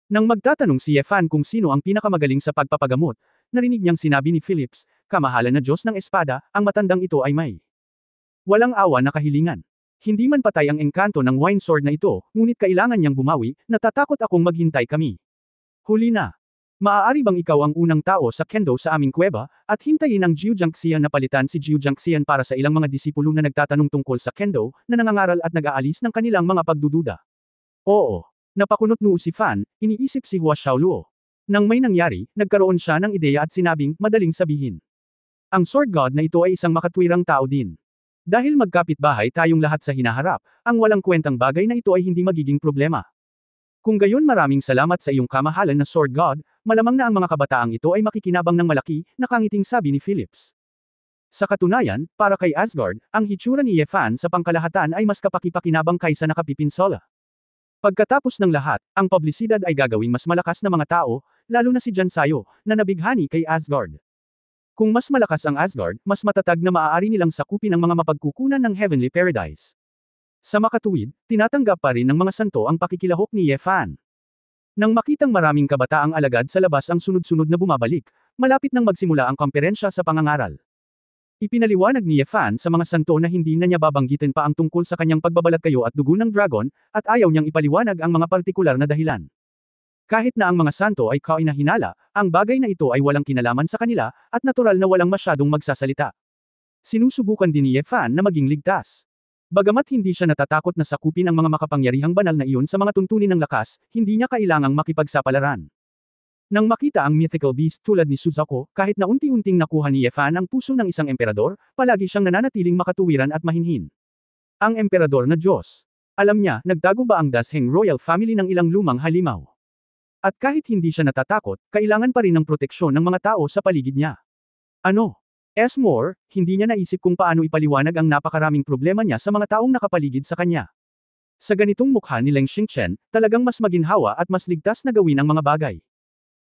A: Nang magtatanong si Ye Fan kung sino ang pinakamagaling sa pagpapagamot, narinig niyang sinabi ni Phillips, kamahalan na Diyos ng Espada, ang matandang ito ay may walang awa na kahilingan. Hindi man patay ang engkanto ng wine sword na ito, ngunit kailangan niyang bumawi, natatakot akong maghintay kami. Huli na. Maaari bang ikaw ang unang tao sa kendo sa aming kuweba, at hintayin ang Jiu Jiangxian na palitan si Jiu Jiangxian para sa ilang mga disipulo na nagtatanong tungkol sa kendo, na nangangaral at nag-aalis ng kanilang mga pagdududa? Oo. Napakunot noo si Fan, iniisip si Hua Xiaoluo. Nang may nangyari, nagkaroon siya ng ideya at sinabing, madaling sabihin. Ang Sword God na ito ay isang makatwirang tao din. Dahil magkapit-bahay tayong lahat sa hinaharap, ang walang kwentang bagay na ito ay hindi magiging problema. Kung gayon maraming salamat sa iyong kamahalan na Sword God, malamang na ang mga kabataang ito ay makikinabang ng malaki, nakangiting sabi ni Phillips. Sa katunayan, para kay Asgard, ang hitsura ni Ye Fan sa pangkalahatan ay mas kapakipakinabang kaysa nakapipinsola. Pagkatapos ng lahat, ang publisidad ay gagawing mas malakas na mga tao, lalo na si Jan Sayo, na nabighani kay Asgard. Kung mas malakas ang Asgard, mas matatag na maaari nilang sakupin ang mga mapagkukunan ng Heavenly Paradise. Sa makatuwid, tinatanggap pa rin ng mga santo ang pakikilahok ni Ye Fan. Nang makitang maraming kabataang alagad sa labas ang sunod-sunod na bumabalik, malapit nang magsimula ang komperensya sa pangangaral. Ipinaliwanag ni Ye Fan sa mga santo na hindi na niya babanggitin pa ang tungkol sa kanyang pagbabalat kayo at dugo ng dragon, at ayaw niyang ipaliwanag ang mga partikular na dahilan. Kahit na ang mga santo ay kainahinala, ang bagay na ito ay walang kinalaman sa kanila, at natural na walang masyadong magsasalita. Sinusubukan din ni Ye Fan na maging ligtas. Bagamat hindi siya natatakot na sakupin ang mga makapangyarihang banal na iyon sa mga tuntunin ng lakas, hindi niya kailangang makipagsapalaran. Nang makita ang mythical beast tulad ni Suzaku, kahit na unti-unting nakuha ni Ye Fan ang puso ng isang emperador, palagi siyang nananatiling makatuwiran at mahinhin. Ang emperador na Diyos. Alam niya, nagtago ba ang Dasheng royal family ng ilang lumang halimaw? At kahit hindi siya natatakot, kailangan pa rin ng proteksyon ng mga tao sa paligid niya. Ano? More, hindi niya naisip kung paano ipaliwanag ang napakaraming problema niya sa mga taong nakapaligid sa kanya. Sa ganitong mukha ni Leng Xingchen, talagang mas maginhawa at mas ligtas na gawin ang mga bagay.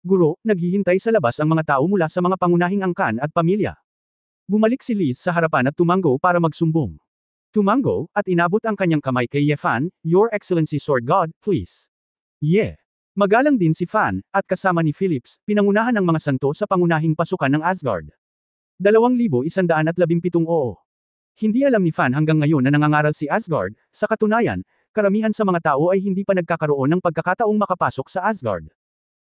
A: Guro, naghihintay sa labas ang mga tao mula sa mga pangunahing angkan at pamilya. Bumalik si Liz sa harapan at tumango para magsumbong. Tumango, at inabot ang kanyang kamay kay Ye Fan, Your Excellency Sword God, please. Yeah. Magalang din si Fan, at kasama ni Phillips, pinangunahan ng mga santo sa pangunahing pasukan ng Asgard. 2,117 oo. Hindi alam ni Fan hanggang ngayon na nangangaral si Asgard, sa katunayan, karamihan sa mga tao ay hindi pa nagkakaroon ng pagkakataong makapasok sa Asgard.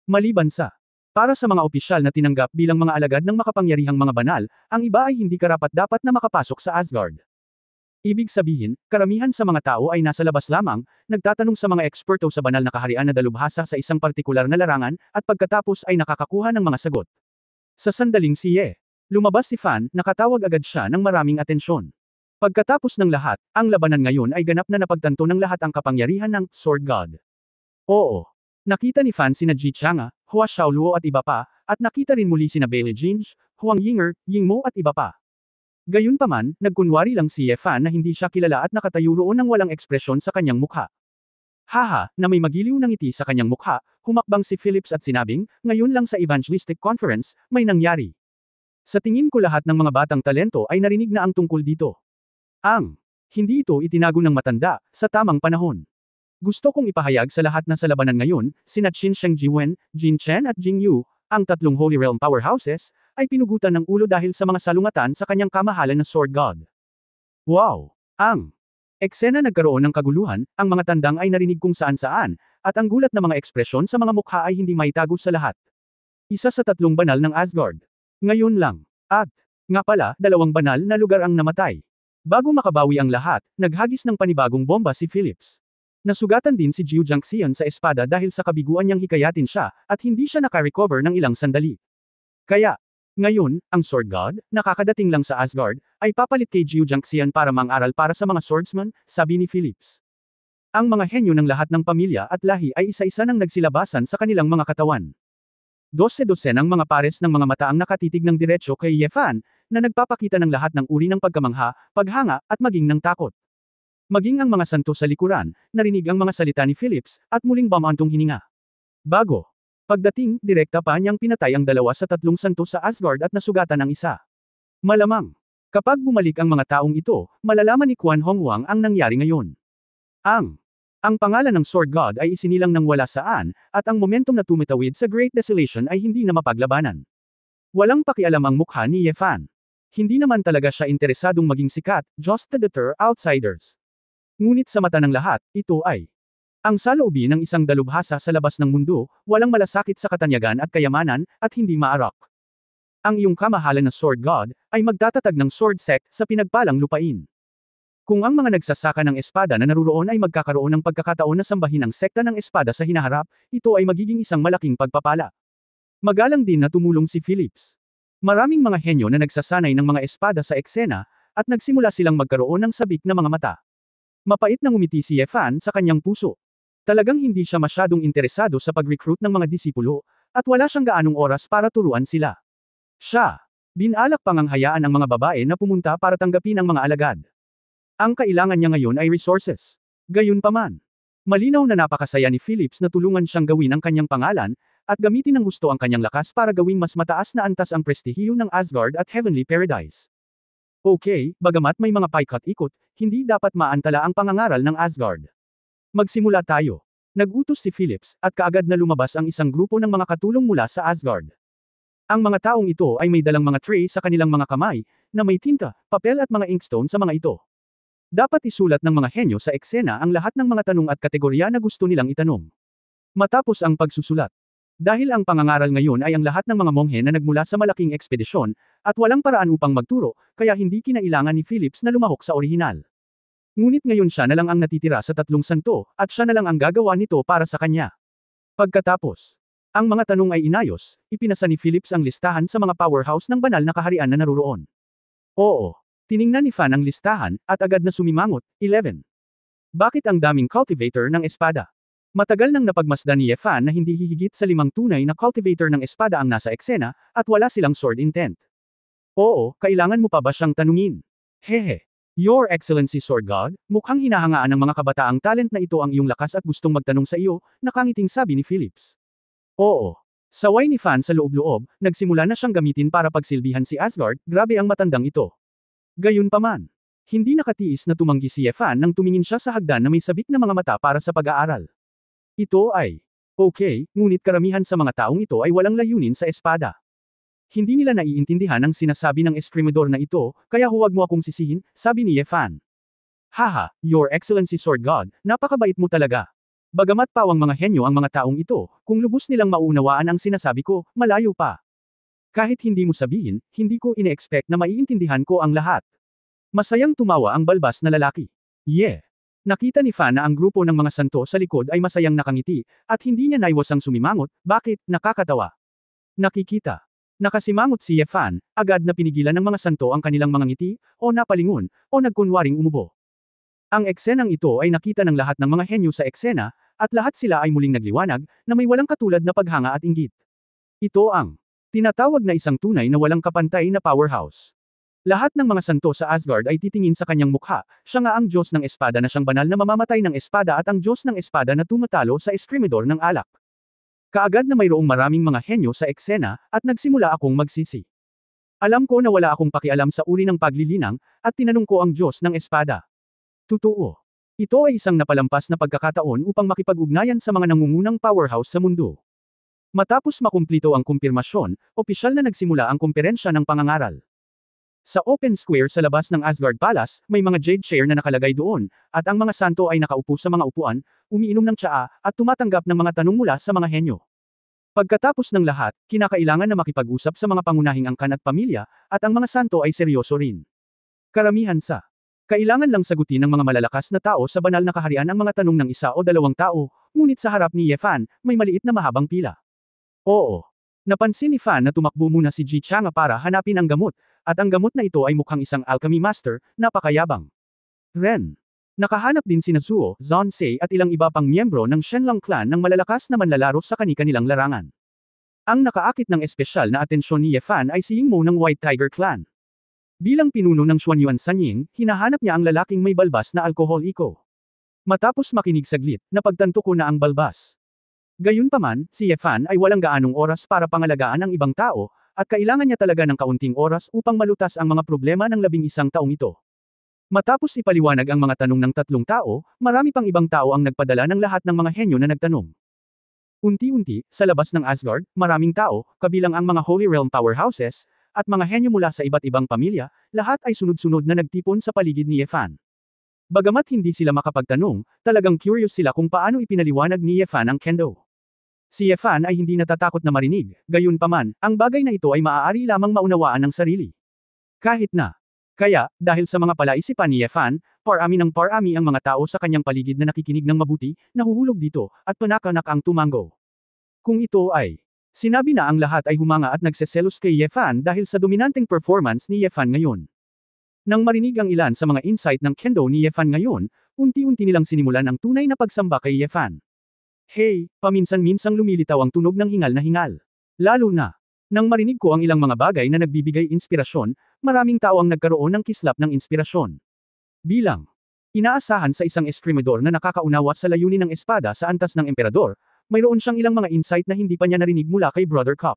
A: Maliban sa Para sa mga opisyal na tinanggap bilang mga alagad ng makapangyarihang mga banal, ang iba ay hindi karapat-dapat na makapasok sa Asgard. Ibig sabihin, karamihan sa mga tao ay nasa labas lamang, nagtatanong sa mga eksperto sa banal na kaharian na dalubhasa sa isang partikular na larangan, at pagkatapos ay nakakakuha ng mga sagot. Sa sandaling siye, lumabas si Fan, nakatawag agad siya ng maraming atensyon. Pagkatapos ng lahat, ang labanan ngayon ay ganap na napagtanto ng lahat ang kapangyarihan ng Sword God. Oo. Nakita ni Fan sina Ji Chang'a, Hua Xiaoluo at iba pa, at nakita rin muli sina Bailey Jinj, Huang Yinger, Yingmo at iba pa. Gayunpaman, nagkunwari lang si Ye Fan na hindi siya kilala at nakatayo roon ng walang ekspresyon sa kanyang mukha. Haha, na may magiliw na ngiti sa kanyang mukha, humakbang si Phillips at sinabing, ngayon lang sa evangelistic conference, may nangyari. Sa tingin ko lahat ng mga batang talento ay narinig na ang tungkol dito. Hindi ito itinago ng matanda, sa tamang panahon. Gusto kong ipahayag sa lahat na sa labanan ngayon, sina Qin Sheng Jiwen, Jin Chen at Jing Yu, ang tatlong Holy Realm powerhouses, ay pinugutan ng ulo dahil sa mga salungatan sa kanyang kamahalan na Sword God. Wow! Eksena nagkaroon ng kaguluhan, ang mga tandang ay narinig kung saan-saan, at ang gulat na mga ekspresyon sa mga mukha ay hindi maitago sa lahat. Isa sa tatlong banal ng Asgard. Ngayon lang. At, nga pala, dalawang banal na lugar ang namatay. Bago makabawi ang lahat, naghagis ng panibagong bomba si Phillips. Nasugatan din si Jiu Jiangxian sa espada dahil sa kabiguan niyang hikayatin siya, at hindi siya naka-recover ng ilang sandali. Kaya, ngayon, ang Sword God, nakakadating lang sa Asgard, ay papalit kay Jiu Jiangxian para mang-aral para sa mga swordsman, sabi ni Phillips. Ang mga henyo ng lahat ng pamilya at lahi ay isa-isa nang nagsilabasan sa kanilang mga katawan. Dose-dosen ang mga pares ng mga mata ang nakatitig ng diretsyo kay Ye Fan, na nagpapakita ng lahat ng uri ng pagkamangha, paghanga, at maging ng takot. Maging ang mga santo sa likuran, narinig ang mga salita ni Phillips, at muling bumantong hininga. Pagdating, direkta pa niyang pinatay ang 2 sa 3 santo sa Asgard at nasugatan ang isa. Malamang. Kapag bumalik ang mga taong ito, malalaman ni Quan Hongwang ang nangyari ngayon. Ang pangalan ng Sword God ay isinilang ng wala saan, at ang momentum na tumitawid sa Great Desolation ay hindi na mapaglabanan. Walang pakialam ang mukha ni Ye Fan. Hindi naman talaga siya interesadong maging sikat, just to deter outsiders. Ngunit sa mata ng lahat, ito ay ang saloobin ng isang dalubhasa sa labas ng mundo, walang malasakit sa katanyagan at kayamanan, at hindi maarak. Ang iyong kamahalan na Sword God, ay magtatatag ng Sword Sect sa pinagpalang lupain. Kung ang mga nagsasaka ng espada na naruroon ay magkakaroon ng pagkakataon na sambahin ang sekta ng espada sa hinaharap, ito ay magiging isang malaking pagpapala. Magalang din na tumulong si Phillips. Maraming mga henyo na nagsasanay ng mga espada sa eksena, at nagsimula silang magkaroon ng sabik na mga mata. Mapait na ngumiti si Ye Fan sa kanyang puso. Talagang hindi siya masyadong interesado sa pag-recruit ng mga disipulo, at wala siyang gaanong oras para turuan sila. Binalak pang ang hayaan ang mga babae na pumunta para tanggapin ang mga alagad. Ang kailangan niya ngayon ay resources. Gayunpaman, malinaw na napakasaya ni Phillips na tulungan siyang gawin ang kanyang pangalan, at gamitin ng gusto ang kanyang lakas para gawing mas mataas na antas ang prestihiyo ng Asgard at Heavenly Paradise. Okay, bagamat may mga paikot-ikot, hindi dapat maantala ang pangangaral ng Asgard. Magsimula tayo. Nagutos si Phillips, at kaagad na lumabas ang isang grupo ng mga katulong mula sa Asgard. Ang mga taong ito ay may dalang mga tray sa kanilang mga kamay, na may tinta, papel at mga inkstone sa mga ito. Dapat isulat ng mga henyo sa eksena ang lahat ng mga tanong at kategorya na gusto nilang itanong. Matapos ang pagsusulat. Dahil ang pangangaral ngayon ay ang lahat ng mga monghe na nagmula sa malaking ekspedisyon, at walang paraan upang magturo, kaya hindi kinailangan ni Phillips na lumahok sa orihinal. Ngunit ngayon siya na lang ang natitira sa 3 santo, at siya na lang ang gagawa nito para sa kanya. Pagkatapos, ang mga tanong ay inayos, ipinasa ni Phillips ang listahan sa mga powerhouse ng banal na kaharian na naruroon. Oo. Tiningnan ni Fan ang listahan, at agad na sumimangot, 11. Bakit ang daming cultivator ng espada? Matagal nang napagmasdan ni Ye Fan na hindi hihigit sa 5 tunay na cultivator ng espada ang nasa eksena, at wala silang sword intent. Oo, kailangan mo pa ba siyang tanungin? Hehe. Your Excellency Sword God, mukhang hinahangaan ng mga kabataang talent na ito ang iyong lakas at gustong magtanong sa iyo, nakangiting sabi ni Phillips. Oo. Saway ni Fan sa loob-loob, nagsimula na siyang gamitin para pagsilbihan si Asgard, grabe ang matandang ito. Gayunpaman, hindi nakatiis na tumanggi si Ye Fan nang tumingin siya sa hagdan na may sabik na mga mata para sa pag-aaral. Ito ay okay, ngunit karamihan sa mga taong ito ay walang layunin sa espada. Hindi nila naiintindihan ang sinasabi ng eskrimador na ito, kaya huwag mo akong sisihin, sabi ni Ye Fan. Haha, Your Excellency Sword God, napakabait mo talaga. Bagamat pawang mga henyo ang mga taong ito, kung lubos nilang mauunawaan ang sinasabi ko, malayo pa. Kahit hindi mo sabihin, hindi ko ine-expect na maiintindihan ko ang lahat. Masayang tumawa ang balbas na lalaki. Yeah. Nakita ni Fan na ang grupo ng mga santo sa likod ay masayang nakangiti, at hindi niya naiwasang sumimangot, bakit, nakakatawa. Nakikita. Nakasimangot si Ye Fan, agad na pinigilan ng mga santo ang kanilang mga ngiti, o napalingon, o nagkunwaring umubo. Ang eksenang ito ay nakita ng lahat ng mga henyo sa eksena, at lahat sila ay muling nagliwanag, na may walang katulad na paghanga at inggit. Ito ang tinatawag na isang tunay na walang kapantay na powerhouse. Lahat ng mga santo sa Asgard ay titingin sa kanyang mukha, siya nga ang Diyos ng Espada na siyang banal na mamamatay ng espada at ang Diyos ng Espada na tumatalo sa eskrimidor ng alak. Kaagad na mayroong maraming mga henyo sa eksena, at nagsimula akong magsisi. Alam ko na wala akong pakialam sa uri ng paglilinang, at tinanong ko ang Diyos ng Espada. Totoo. Ito ay isang napalampas na pagkakataon upang makipag-ugnayan sa mga nangungunang powerhouse sa mundo. Matapos makumplito ang kumpirmasyon, opisyal na nagsimula ang kumperensya ng pangangaral. Sa open square sa labas ng Asgard Palace, may mga jade chair na nakalagay doon, at ang mga santo ay nakaupo sa mga upuan, umiinom ng tsaa, at tumatanggap ng mga tanong mula sa mga henyo. Pagkatapos ng lahat, kinakailangan na makipag-usap sa mga pangunahing angkan at pamilya, at ang mga santo ay seryoso rin. Karamihan sa kailangan lang sagutin ng mga malalakas na tao sa banal na kaharian ang mga tanong ng isa o dalawang tao, ngunit sa harap ni Ye Fan, may maliit na mahabang pila. Oo. Napansin ni Fan na tumakbo muna si Ji Chang'a para hanapin ang gamot, at ang gamot na ito ay mukhang isang alchemy master, napakayabang. Ren. Nakahanap din sina Zuo, Zhongzhe at ilang iba pang miyembro ng Shenlong clan ng malalakas na manlalaro sa kani-kanilang larangan. Ang nakaakit ng espesyal na atensyon ni Ye Fan ay si Yingmo ng White Tiger Clan. Bilang pinuno ng Xuanyuan Sanying, hinahanap niya ang lalaking may balbas na alkoholiko. Matapos makinig saglit, napagtanto ko na ang balbas. Gayunpaman, si Ye Fan ay walang gaanong oras para pangalagaan ang ibang tao, at kailangan niya talaga ng kaunting oras upang malutas ang mga problema ng 11 taong ito. Matapos ipaliwanag ang mga tanong ng 3 tao, marami pang ibang tao ang nagpadala ng lahat ng mga henyo na nagtanong. Unti-unti, sa labas ng Asgard, maraming tao, kabilang ang mga Holy Realm powerhouses, at mga henyo mula sa iba't ibang pamilya, lahat ay sunod-sunod na nagtipon sa paligid ni Ye Fan. Bagamat hindi sila makapagtanong, talagang curious sila kung paano ipinaliwanag ni Ye Fan ang kendo. Si Ye Fan ay hindi natatakot na marinig, gayunpaman, ang bagay na ito ay maaari lamang maunawaan ng sarili. Kahit na. Kaya, dahil sa mga palaisipan ni Ye Fan, parami ng parami ang mga tao sa kanyang paligid na nakikinig ng mabuti, nahuhulog dito, at panakanak ang tumango. Kung ito ay sinabi na ang lahat ay humanga at nagseselos kay Ye Fan dahil sa dominanteng performance ni Ye Fan ngayon. Nang marinig ang ilan sa mga insight ng kendo ni Ye Fan ngayon, unti-unti nilang sinimulan ang tunay na pagsamba kay Ye Fan. Hey, paminsan-minsang lumilitaw ang tunog ng hingal na hingal. Lalo na, nang marinig ko ang ilang mga bagay na nagbibigay inspirasyon, maraming tao ang nagkaroon ng kislap ng inspirasyon. Bilang inaasahan sa isang eskrimidor na nakakaunawa sa layunin ng espada sa antas ng emperador, mayroon siyang ilang mga insight na hindi pa niya narinig mula kay Brother Cup.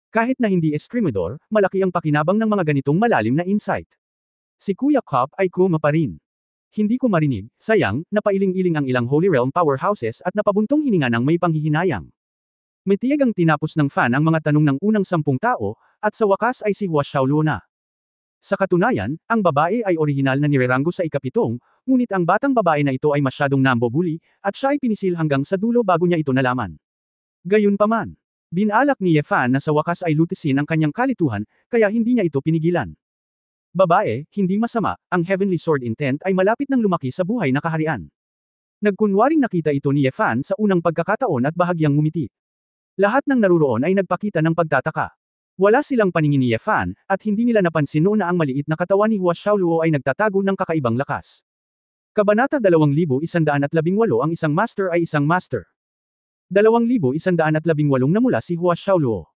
A: Kahit na hindi eskrimidor, malaki ang pakinabang ng mga ganitong malalim na insight. Si Kuya Cup ay kuma pa rin. Hindi ko marinig, sayang, napailing-iling ang ilang Holy Realm powerhouses at napabuntong hininga ng may panghihinayang. Matiyagang tinapos ng Fan ang mga tanong ng unang 10 tao, at sa wakas ay si Hua Xiaoluo na. Sa katunayan, ang babae ay orihinal na nireranggo sa ikapitong, ngunit ang batang babae na ito ay masyadong nambobuli, at siya ay pinisil hanggang sa dulo bago niya ito nalaman. Gayunpaman, binalak ni Ye Fan na sa wakas ay lutisin ang kanyang kalituhan, kaya hindi niya ito pinigilan. Babae, hindi masama, ang Heavenly Sword Intent ay malapit nang lumaki sa buhay na kaharian. Nagkunwaring nakita ito ni Ye Fan sa unang pagkakataon at bahagyang ngumiti. Lahat ng naruroon ay nagpakita ng pagtataka. Wala silang paningin ni Ye Fan, at hindi nila napansin noon na ang maliit na katawan ni Hua Xiaoluo ay nagtatago ng kakaibang lakas. Kabanata 2118 ang isang master ay isang master. 2118 na mula si Hua Xiaoluo.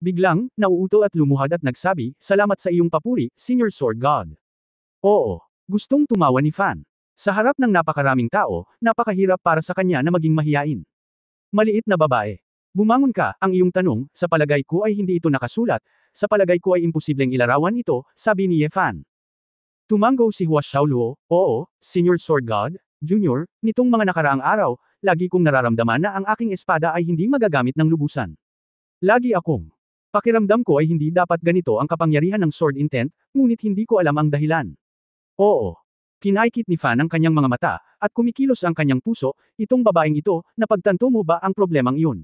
A: Biglang, nauutol at lumuhad at nagsabi, "Salamat sa iyong papuri, Senior Sword God." Oo. Gustong tumawa ni Fan. Sa harap ng napakaraming tao, napakahirap para sa kanya na maging mahiyain. Maliit na babae. Bumangon ka, ang iyong tanong, sa palagay ko ay hindi ito nakasulat, sa palagay ko ay imposibleng ilarawan ito, sabi ni Ye Fan. Tumango si Hua Xiaoluo, "Oo, Senior Sword God, Junior, nitong mga nakaraang araw, lagi kong nararamdaman na ang aking espada ay hindi magagamit ng lubusan. Lagi akong pakiramdam ko ay hindi dapat ganito ang kapangyarihan ng Sword Intent, ngunit hindi ko alam ang dahilan. Oo. Kinaikit ni Fan ang kanyang mga mata, at kumikilos ang kanyang puso, itong babaeng ito, napagtanto mo ba ang problemang iyon?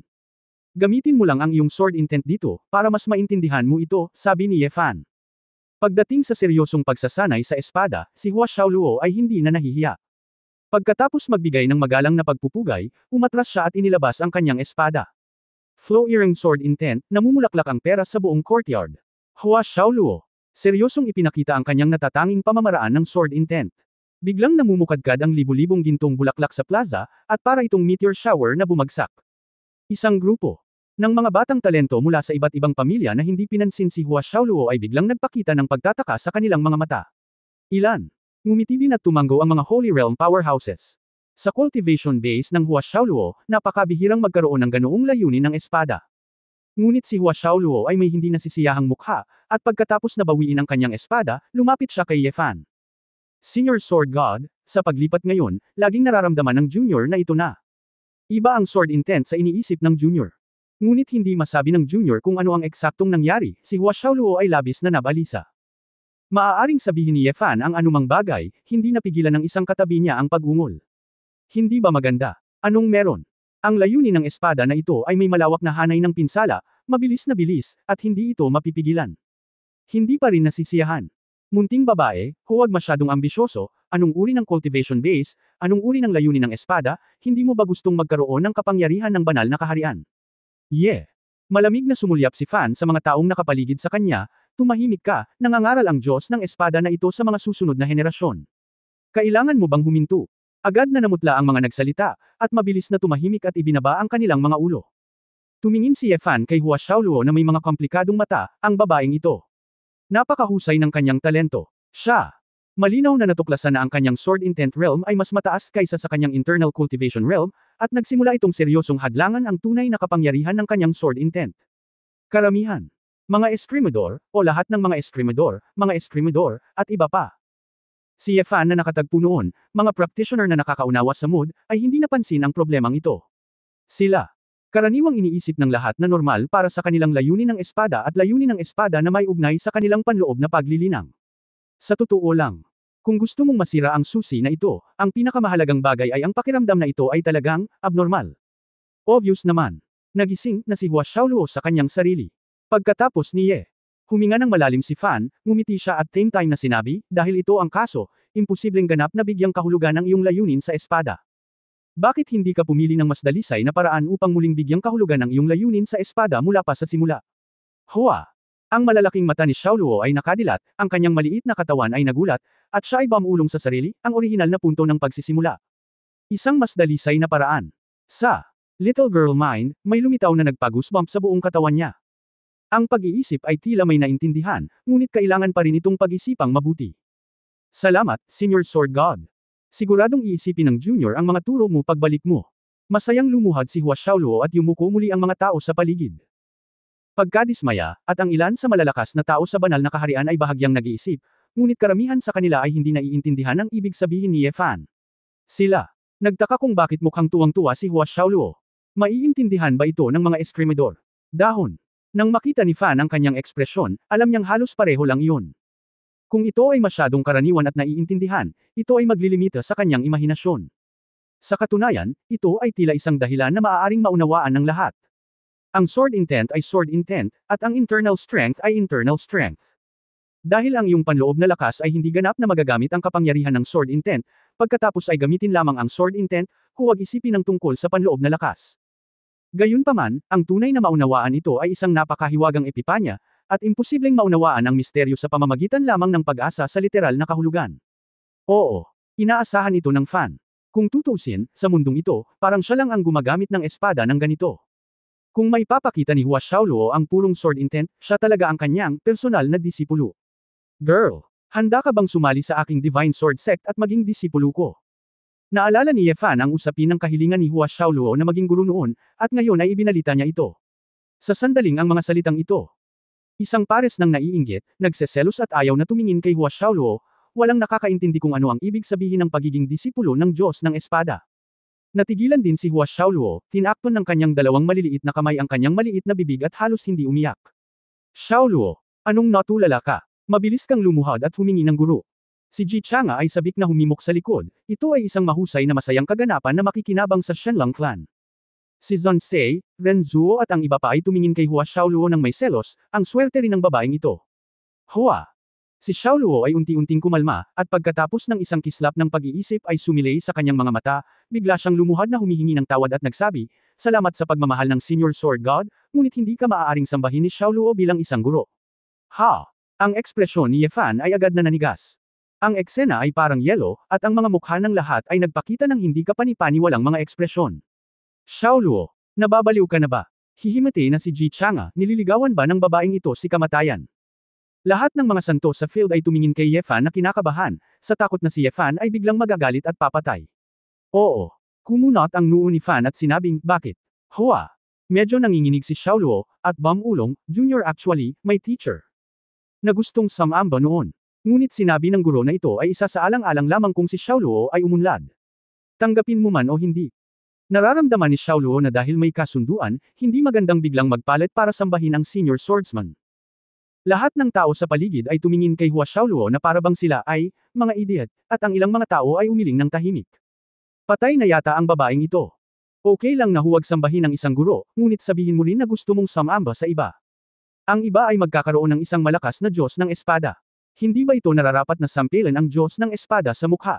A: Gamitin mo lang ang iyong sword intent dito, para mas maintindihan mo ito, sabi ni Ye Fan. Pagdating sa seryosong pagsasanay sa espada, si Hua Xiaoluo ay hindi na nahihiya. Pagkatapos magbigay ng magalang na pagpupugay, umatras siya at inilabas ang kanyang espada. Flow-earing sword intent, namumulaklak ang pera sa buong courtyard. Hua Xiaoluo. Seryosong ipinakita ang kanyang natatanging pamamaraan ng sword intent. Biglang namumukadkad ang libu-libong gintong bulaklak sa plaza, at para itong meteor shower na bumagsak. Isang grupo ng mga batang talento mula sa iba't ibang pamilya na hindi pinansin si Hua Xiaoluo ay biglang nagpakita ng pagtataka sa kanilang mga mata. Ilan? Ngumiti din at tumango ang mga Holy Realm powerhouses. Sa cultivation base ng Hua Xiaoluo, napakabihirang magkaroon ng ganoong layunin ng espada. Ngunit si Hua Xiaoluo ay may hindi nasisiyahang mukha, at pagkatapos na bawiin ang kanyang espada, lumapit siya kay Ye Fan. Senior Sword God, sa paglipat ngayon, laging nararamdaman ng junior na ito na. Iba ang sword intent sa iniisip ng junior. Ngunit hindi masabi ng junior kung ano ang eksaktong nangyari, si Hua Xiaoluo ay labis na nabalisa. Maaaring sabihin ni Ye Fan ang anumang bagay, hindi napigilan ng isang katabi niya ang pag-ungol. Hindi ba maganda? Anong meron? Ang layunin ng espada na ito ay may malawak na hanay ng pinsala, mabilis na bilis, at hindi ito mapipigilan. Hindi pa rin nasisiyahan. Munting babae, huwag masyadong ambisyoso, anong uri ng cultivation base, anong uri ng layunin ng espada, hindi mo ba gustong magkaroon ng kapangyarihan ng banal na kaharian? Yeah. Malamig na sumulyap si Fan sa mga taong nakapaligid sa kanya, tumahimik ka, nangangaral ang Diyos ng espada na ito sa mga susunod na henerasyon. Kailangan mo bang huminto? Agad na namutla ang mga nagsalita, at mabilis na tumahimik at ibinaba ang kanilang mga ulo. Tumingin si Ye Fan kay Hua Xiaoluo na may mga komplikadong mata, ang babaeng ito. Napakahusay ng kanyang talento. Siya. Malinaw na natuklasan na ang kanyang sword intent realm ay mas mataas kaysa sa kanyang internal cultivation realm, at nagsimula itong seryosong hadlangan ang tunay na kapangyarihan ng kanyang sword intent. Karamihan. Mga eskrimador, o lahat ng mga eskrimador, at iba pa. Si Ye Fan na nakatagpo noon, mga practitioner na nakakaunawa sa mood, ay hindi napansin ang problemang ito. Sila. Karaniwang iniisip ng lahat na normal para sa kanilang layunin ng espada at layunin ng espada na may ugnay sa kanilang panloob na paglilinang. Sa totoo lang, kung gusto mong masira ang susi na ito, ang pinakamahalagang bagay ay ang pakiramdam na ito ay talagang abnormal. Obvious naman. Nagising na si Hua Xiaoluo sa kanyang sarili. Pagkatapos ni Ye, huminga ng malalim si Fan, ngumiti siya at same time na sinabi, dahil ito ang kaso, imposibleng ganap na bigyang kahulugan ang iyong layunin sa espada. Bakit hindi ka pumili ng mas dalisay na paraan upang muling bigyang kahulugan ang iyong layunin sa espada mula pa sa simula? Hua. Ang malalaking mata ni Xiaoluo ay nakadilat, ang kanyang maliit na katawan ay nagulat, at siya ay bumulong sa sarili, ang orihinal na punto ng pagsisimula. Isang mas dalisay na paraan. Sa Little Girl Mind, may lumitaw na nagpa-goosebump sa buong katawan niya. Ang pag-iisip ay tila may naintindihan, ngunit kailangan pa rin itong pag-isipang mabuti. Salamat, Senior Sword God. Siguradong iisipin ng junior ang mga turo mo pagbalik mo. Masayang lumuhad si Hua Xiaoluo at yumuko muli ang mga tao sa paligid. Pagkadismaya, at ang ilan sa malalakas na tao sa banal na kaharian ay bahagyang nag-iisip, ngunit karamihan sa kanila ay hindi naiintindihan ang ibig sabihin ni Ye Fan. Sila. Nagtaka kung bakit mukhang tuwang-tuwa si Hua Xiaoluo. Maiintindihan ba ito ng mga eskrimador? Dahon. Nang makita ni Fan ang kanyang ekspresyon, alam niyang halos pareho lang iyon. Kung ito ay masyadong karaniwan at naiintindihan, ito ay maglilimita sa kanyang imahinasyon. Sa katunayan, ito ay tila isang dahilan na maaaring maunawaan ng lahat. Ang sword intent ay sword intent, at ang internal strength ay internal strength. Dahil ang iyong panloob na lakas ay hindi ganap na magagamit ang kapangyarihan ng sword intent, pagkatapos ay gamitin lamang ang sword intent, huwag isipin ang tungkol sa panloob na lakas. Gayunpaman, ang tunay na maunawaan ito ay isang napakahiwagang epipanya, at imposibleng maunawaan ang misteryo sa pamamagitan lamang ng pag-asa sa literal na kahulugan. Oo, inaasahan ito ng Fan. Kung tutusin, sa mundong ito, parang siya lang ang gumagamit ng espada ng ganito. Kung may papakita ni Hua Xiaoluo ang purong sword intent, siya talaga ang kanyang personal na disipulo. Girl, handa ka bang sumali sa aking Divine Sword Sect at maging disipulo ko? Naalala ni Ye Fan ang usapin ng kahilingan ni Hua Xiaoluo na maging guro noon, at ngayon ay ibinalita niya ito. Sa sandaling ang mga salitang ito. Isang pares ng naiinggit, nagseselos at ayaw na tumingin kay Hua Xiaoluo, walang nakakaintindi kung ano ang ibig sabihin ng pagiging disipulo ng Diyos ng espada. Natigilan din si Hua Xiaoluo, tinakpan ng kanyang dalawang maliliit na kamay ang kanyang maliit na bibig at halos hindi umiyak. Xiaoluo, anong natulala ka? Mabilis kang lumuhad at humingi ng guro. Si Ji Chang'a ay sabik na humimok sa likod, ito ay isang mahusay na masayang kaganapan na makikinabang sa Shenlong clan. Si Zhang Sei, Ren Zhuo at ang iba pa ay tumingin kay Hua Xiaoluo ng may selos, ang swerte rin ng babaeng ito. Hua! Si Xiaoluo ay unti-unting kumalma, at pagkatapos ng isang kislap ng pag-iisip ay sumilay sa kanyang mga mata, bigla siyang lumuhad na humihingi ng tawad at nagsabi, "Salamat sa pagmamahal ng Senior Sword God, ngunit hindi ka maaaring sambahin ni Xiaoluo bilang isang guro." Ha! Ang ekspresyon ni Ye Fan ay agad na nanigas. Ang eksena ay parang yelo, at ang mga mukha ng lahat ay nagpakita ng hindi kapani-paniwalang mga ekspresyon. Xiaoluo, nababaliw ka na ba? Hihimati na si Ji Chang'a, nililigawan ba ng babaeng ito si kamatayan? Lahat ng mga santo sa field ay tumingin kay Ye Fan na kinakabahan, sa takot na si Ye Fan ay biglang magagalit at papatay. Oo. Kumunot ang noo ni Fan at sinabing, bakit? Hua. Medyo nanginginig si Xiaoluo, at Bam Ulong, Jr. actually, may teacher na gustong sumamba noon. Ngunit sinabi ng guro na ito ay isa sa alang-alang lamang kung si Xiaoluo ay umunlad. Tanggapin mo man o hindi. Nararamdaman ni Xiaoluo na dahil may kasunduan, hindi magandang biglang magpalit para sambahin ang senior swordsman. Lahat ng tao sa paligid ay tumingin kay Hua Xiaoluo na parabang sila ay, mga idiot, at ang ilang mga tao ay umiling ng tahimik. Patay na yata ang babaeng ito. Okay lang na huwag sambahin ang isang guro, ngunit sabihin mo rin na gusto mong sumamba sa iba. Ang iba ay magkakaroon ng isang malakas na Diyos ng espada. Hindi ba ito nararapat na sampilan ang Diyos ng espada sa mukha?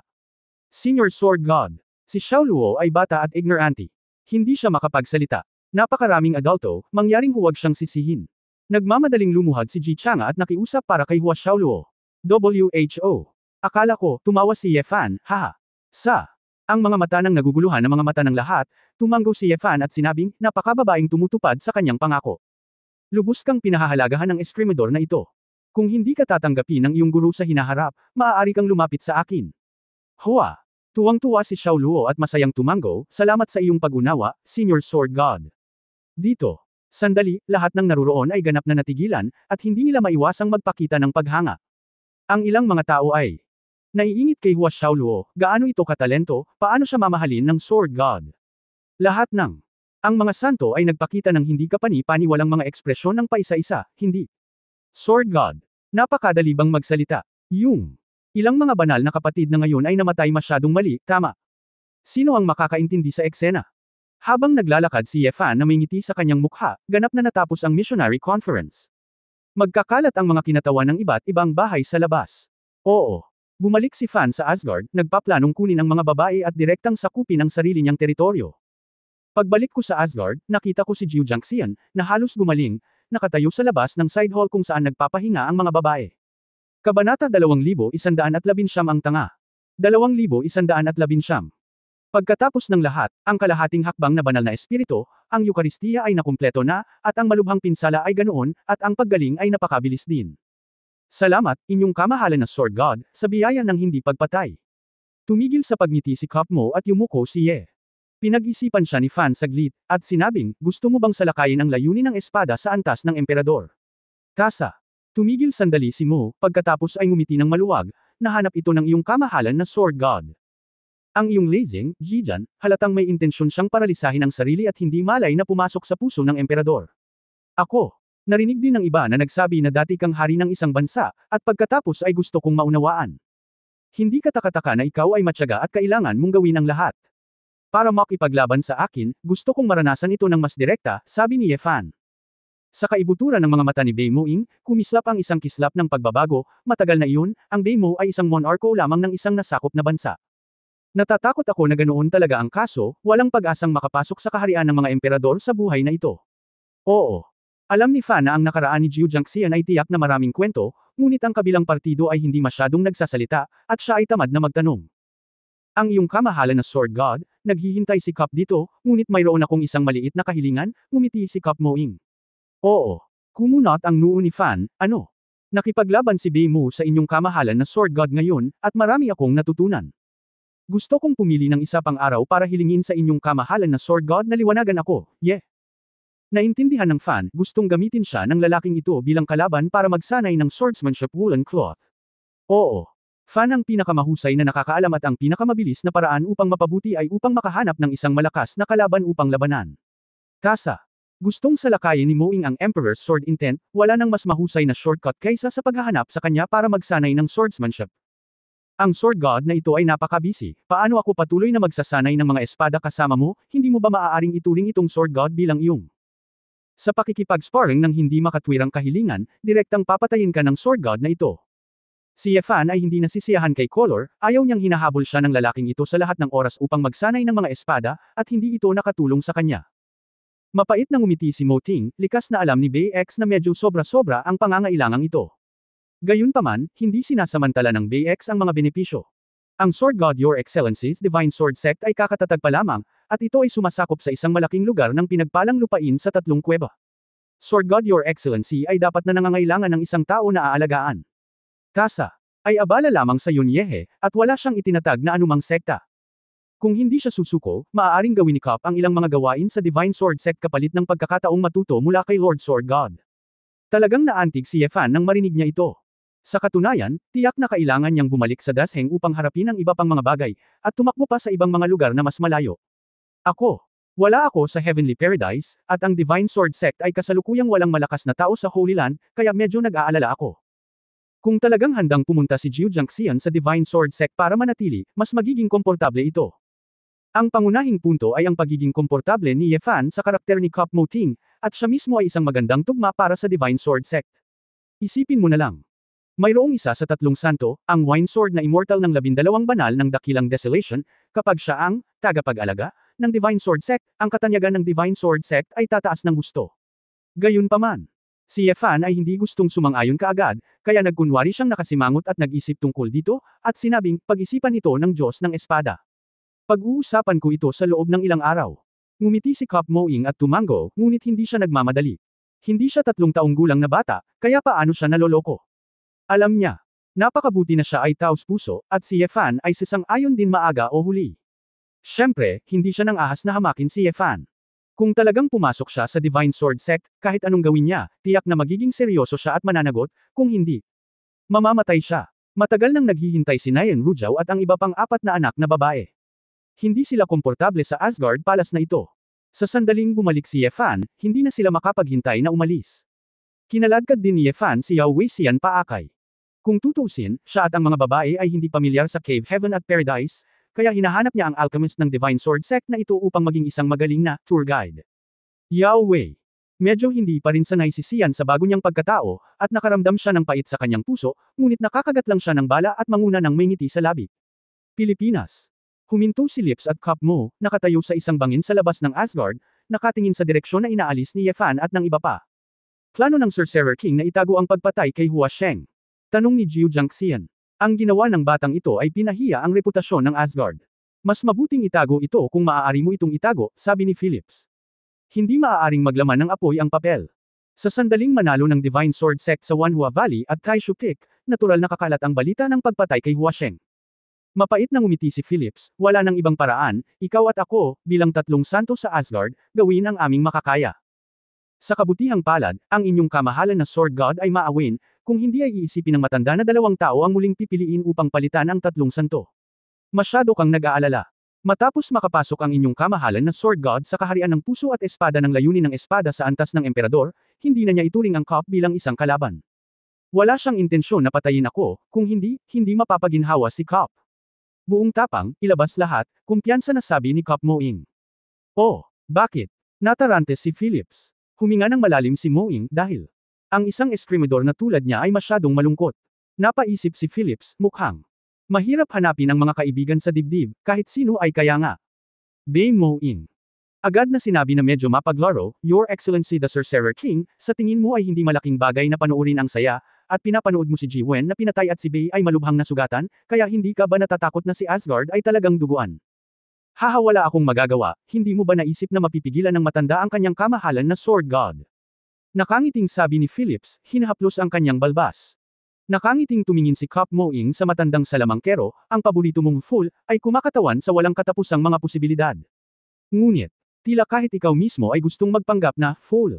A: Senior Sword God. Si Xiaoluo ay bata at ignorante. Hindi siya makapagsalita. Napakaraming adulto, mangyaring huwag siyang sisihin. Nagmamadaling lumuhad si Ji Chang'a at nakiusap para kay Hua Xiaoluo. WHO. Akala ko, tumawa si Ye Fan, haha. Ang mga mata ng naguguluhan ng mga mata ng lahat, tumanggo si Ye Fan at sinabing, napakababaeng tumutupad sa kanyang pangako. Lubos kang pinahahalagahan ng eskrimador na ito. Kung hindi ka tatanggapin ng iyong guru sa hinaharap, maaari kang lumapit sa akin. Hua! Tuwang-tuwa si Xiaoluo at masayang tumanggo, salamat sa iyong pag-unawa, Senior Sword God. Dito. Sandali, lahat ng naruroon ay ganap na natigilan, at hindi nila maiwasang magpakita ng paghanga. Ang ilang mga tao ay naiingit kay Hua Xiaoluo, gaano ito katalento, paano siya mamahalin ng Sword God. Lahat ng ang mga santo ay nagpakita ng hindi kapani-paniwalang mga ekspresyon ng paisa-isa, hindi. Sword God. Napakadali bang magsalita? Yung ilang mga banal na kapatid na ngayon ay namatay masyadong mali, tama. Sino ang makakaintindi sa eksena? Habang naglalakad si Ye Fan na may ngiti sa kanyang mukha, ganap na natapos ang missionary conference. Magkakalat ang mga kinatawan ng iba't ibang bahay sa labas. Oo. Bumalik si Fan sa Asgard, nagpaplanong kunin ang mga babae at direktang sakupin ang sarili niyang teritoryo. Pagbalik ko sa Asgard, nakita ko si Jiu Jiangxian, na halos gumaling, nakatayo sa labas ng side hall kung saan nagpapahinga ang mga babae. Kabanata 2119 ang tanga. 2119. Pagkatapos ng lahat, ang kalahating hakbang na banal na espiritu, ang Eukaristiya ay nakumpleto na, at ang malubhang pinsala ay ganoon, at ang paggaling ay napakabilis din. Salamat, inyong kamahalan na Sword God, sa biyaya ng hindi pagpatay. Tumigil sa pagngiti si Cup Mo at yumuko si Ye. Pinag-isipan siya ni Fan saglit, at sinabing, gusto mo bang salakayin ang layunin ng espada sa antas ng emperador? Tasa. Tumigil sandali si Mo, pagkatapos ay ngumiti ng maluwag, nahanap ito ng iyong kamahalan na Sword God. Ang iyong lazing, Jijan, halatang may intensyon siyang paralisahin ang sarili at hindi malay na pumasok sa puso ng emperador. Ako. Narinig din ng iba na nagsabi na dati kang hari ng isang bansa, at pagkatapos ay gusto kong maunawaan. Hindi katakataka na ikaw ay matyaga at kailangan mong gawin ang lahat. Para makipaglaban sa akin, gusto kong maranasan ito ng mas direkta, sabi ni Ye Fan. Sa kaibuturan ng mga mata ni Bei Moing, kumislap ang isang kislap ng pagbabago, matagal na iyon, ang Bei Mo ay isang monarko lamang ng isang nasakop na bansa. Natatakot ako na ganoon talaga ang kaso, walang pag-asang makapasok sa kaharian ng mga emperador sa buhay na ito. Oo. Alam ni Fan na ang nakaraan ni Jiu Jiangxian ay tiyak na maraming kwento, ngunit ang kabilang partido ay hindi masyadong nagsasalita, at siya ay tamad na magtanong. Ang iyong kamahalan na Sword God, naghihintay si Cup dito, ngunit mayroon akong isang maliit na kahilingan, ngumiti si Cup Moing. Oo. Kumunot ang noo ni Fan, ano? Nakipaglaban si Bei Mo sa inyong kamahalan na Sword God ngayon, at marami akong natutunan. Gusto kong pumili ng isa pang araw para hilingin sa inyong kamahalan na Sword God na liwanagan ako, Naintindihan ng Fan, gustong gamitin siya ng lalaking ito bilang kalaban para magsanay ng swordsmanship woolen cloth. Oo. Fan ang pinakamahusay na nakakaalam at ang pinakamabilis na paraan upang mapabuti ay upang makahanap ng isang malakas na kalaban upang labanan. Tasa. Gustong salakayin ni Moing ang Emperor's Sword Intent, wala nang mas mahusay na shortcut kaysa sa paghahanap sa kanya para magsanay ng swordsmanship. Ang Sword God na ito ay napaka-busy. Paano ako patuloy na magsasanay ng mga espada kasama mo, hindi mo ba maaaring ituring itong Sword God bilang iyong? Sa pakikipag-sparring ng hindi makatwirang kahilingan, direktang papatayin ka ng Sword God na ito. Si Yefan ay hindi nasisiyahan kay Color, ayaw niyang hinahabol siya ng lalaking ito sa lahat ng oras upang magsanay ng mga espada, at hindi ito nakatulong sa kanya. Mapait na ngumiti si Mo Ting, likas na alam ni Bay X na medyo sobra-sobra ang pangangailangang ito. Gayunpaman, hindi sinasamantala ng Bay X ang mga benepisyo. Ang Sword God Your Excellency's Divine Sword Sect ay kakatatag pa lamang, at ito ay sumasakop sa isang malaking lugar ng pinagpalang lupain sa 3 kuweba. Sword God Your Excellency ay dapat na nangangailangan ng isang tao na aalagaan. Tasa ay abala lamang sa Yunyehe, at wala siyang itinatag na anumang sekta. Kung hindi siya susuko, maaaring gawin ni Cop ang ilang mga gawain sa Divine Sword Sect kapalit ng pagkakataong matuto mula kay Lord Sword God. Talagang naantig si Yefan nang marinig niya ito. Sa katunayan, tiyak na kailangan niyang bumalik sa Dasheng upang harapin ang iba pang mga bagay, at tumakbo pa sa ibang mga lugar na mas malayo. Wala ako sa Heavenly Paradise, at ang Divine Sword Sect ay kasalukuyang walang malakas na tao sa Holy Land, kaya medyo nag-aalala ako. Kung talagang handang pumunta si Jiu Jiangxian sa Divine Sword Sect para manatili, mas magiging komportable ito. Ang pangunahing punto ay ang pagiging komportable ni Yefan sa karakter ni Cop Mo Ting, at siya mismo ay isang magandang tugma para sa Divine Sword Sect. Isipin mo na lang. Mayroong isa sa 3 santo, ang Wine Sword na immortal ng 12 banal ng dakilang Desolation, kapag siya ang tagapag-alaga ng Divine Sword Sect, ang katanyagan ng Divine Sword Sect ay tataas ng husto. Gayunpaman, si Yefan ay hindi gustong sumang-ayon kaagad, kaya nagkunwari siyang nakasimangot at nag-isip tungkol dito, at sinabing, pag-isipan ito ng Diyos ng Espada. Pag-uusapan ko ito sa loob ng ilang araw. Ngumiti si Cop Moing at tumango, ngunit hindi siya nagmamadali. Hindi siya 3 taong gulang na bata, kaya paano siya naloloko? Alam niya, napakabuti na siya ay taos-puso, at si Yefan ay sisang-ayon din maaga o huli. Siyempre, hindi siya nang ahas na hamakin si Yefan. Kung talagang pumasok siya sa Divine Sword Sect, kahit anong gawin niya, tiyak na magiging seryoso siya at mananagot, kung hindi, mamamatay siya. Matagal nang naghihintay si Nayan Rujao at ang iba pang 4 na anak na babae. Hindi sila komportable sa Asgard Palace na ito. Sa sandaling bumalik si Yefan, hindi na sila makapaghintay na umalis. Kinaladkad din ni Yefan si Yao Weixian paakay. Kung tutusin, siya at ang mga babae ay hindi pamilyar sa Cave Heaven at Paradise, kaya hinahanap niya ang alchemist ng Divine Sword Sect na ito upang maging isang magaling na tour guide. Yao Wei. Medyo hindi pa rin sanay si Xian sa bago niyang pagkatao, at nakaramdam siya ng pait sa kanyang puso, ngunit nakakagat lang siya ng bala at manguna ng may ngiti sa labi. Pilipinas. Huminto si Lips at Cop Mo, nakatayo sa isang bangin sa labas ng Asgard, nakatingin sa direksyon na inaalis ni Yefan at ng iba pa. Plano ng Sorcerer King na itago ang pagpatay kay Hua Sheng. Tanong ni Jiu Jiangxian. Ang ginawa ng batang ito ay pinahiya ang reputasyon ng Asgard. Mas mabuting itago ito kung maaari mo itong itago, sabi ni Philips. Hindi maaaring maglaman ng apoy ang papel. Sa sandaling manalo ng Divine Sword Sect sa Wanhua Valley at Taishu Peak, natural na kakalat ang balita ng pagpatay kay Hua Sheng. Mapait na ngumiti si Philips, wala nang ibang paraan, ikaw at ako, bilang 3 santo sa Asgard, gawin ang aming makakaya. Sa kabutihang palad, ang inyong kamahalan na Sword God ay maawin, kung hindi ay iisipin ng matanda na 2 tao ang muling pipiliin upang palitan ang 3 santo. Masyado kang nag-aalala. Matapos makapasok ang inyong kamahalan na Sword God sa kaharian ng puso at espada ng layunin ng espada sa antas ng emperador, hindi na niya ituring ang Cop bilang isang kalaban. Wala siyang intensyon na patayin ako, kung hindi, hindi mapapaginhawa si Cop. Buong tapang, ilabas lahat, kumpiyansa na sabi ni Cop Moing. Oh, bakit? Natarante si Philips. Huminga ng malalim si Moing dahil ang isang eskrimidor na tulad niya ay masyadong malungkot. Napaisip si Philips, mukhang mahirap hanapin ang mga kaibigan sa dibdib, kahit sino ay kaya nga. Bay Moing. Agad na sinabi na medyo mapaglaro, Your Excellency the Sorcerer King, sa tingin mo ay hindi malaking bagay na panoorin ang saya, at pinapanood mo si Ji Wen na pinatay at si Bay ay malubhang nasugatan, kaya hindi ka ba natatakot na si Asgard ay talagang duguan? Haha, wala akong magagawa, hindi mo ba naisip na mapipigilan ng matanda ang kanyang kamahalan na Sword God? Nakangiting sabi ni Philips, hinahaplos ang kanyang balbas. Nakangiting tumingin si Cop Moing sa matandang salamangkero, ang paborito mong fool, ay kumakatawan sa walang katapusang mga posibilidad. Ngunit, tila kahit ikaw mismo ay gustong magpanggap na fool.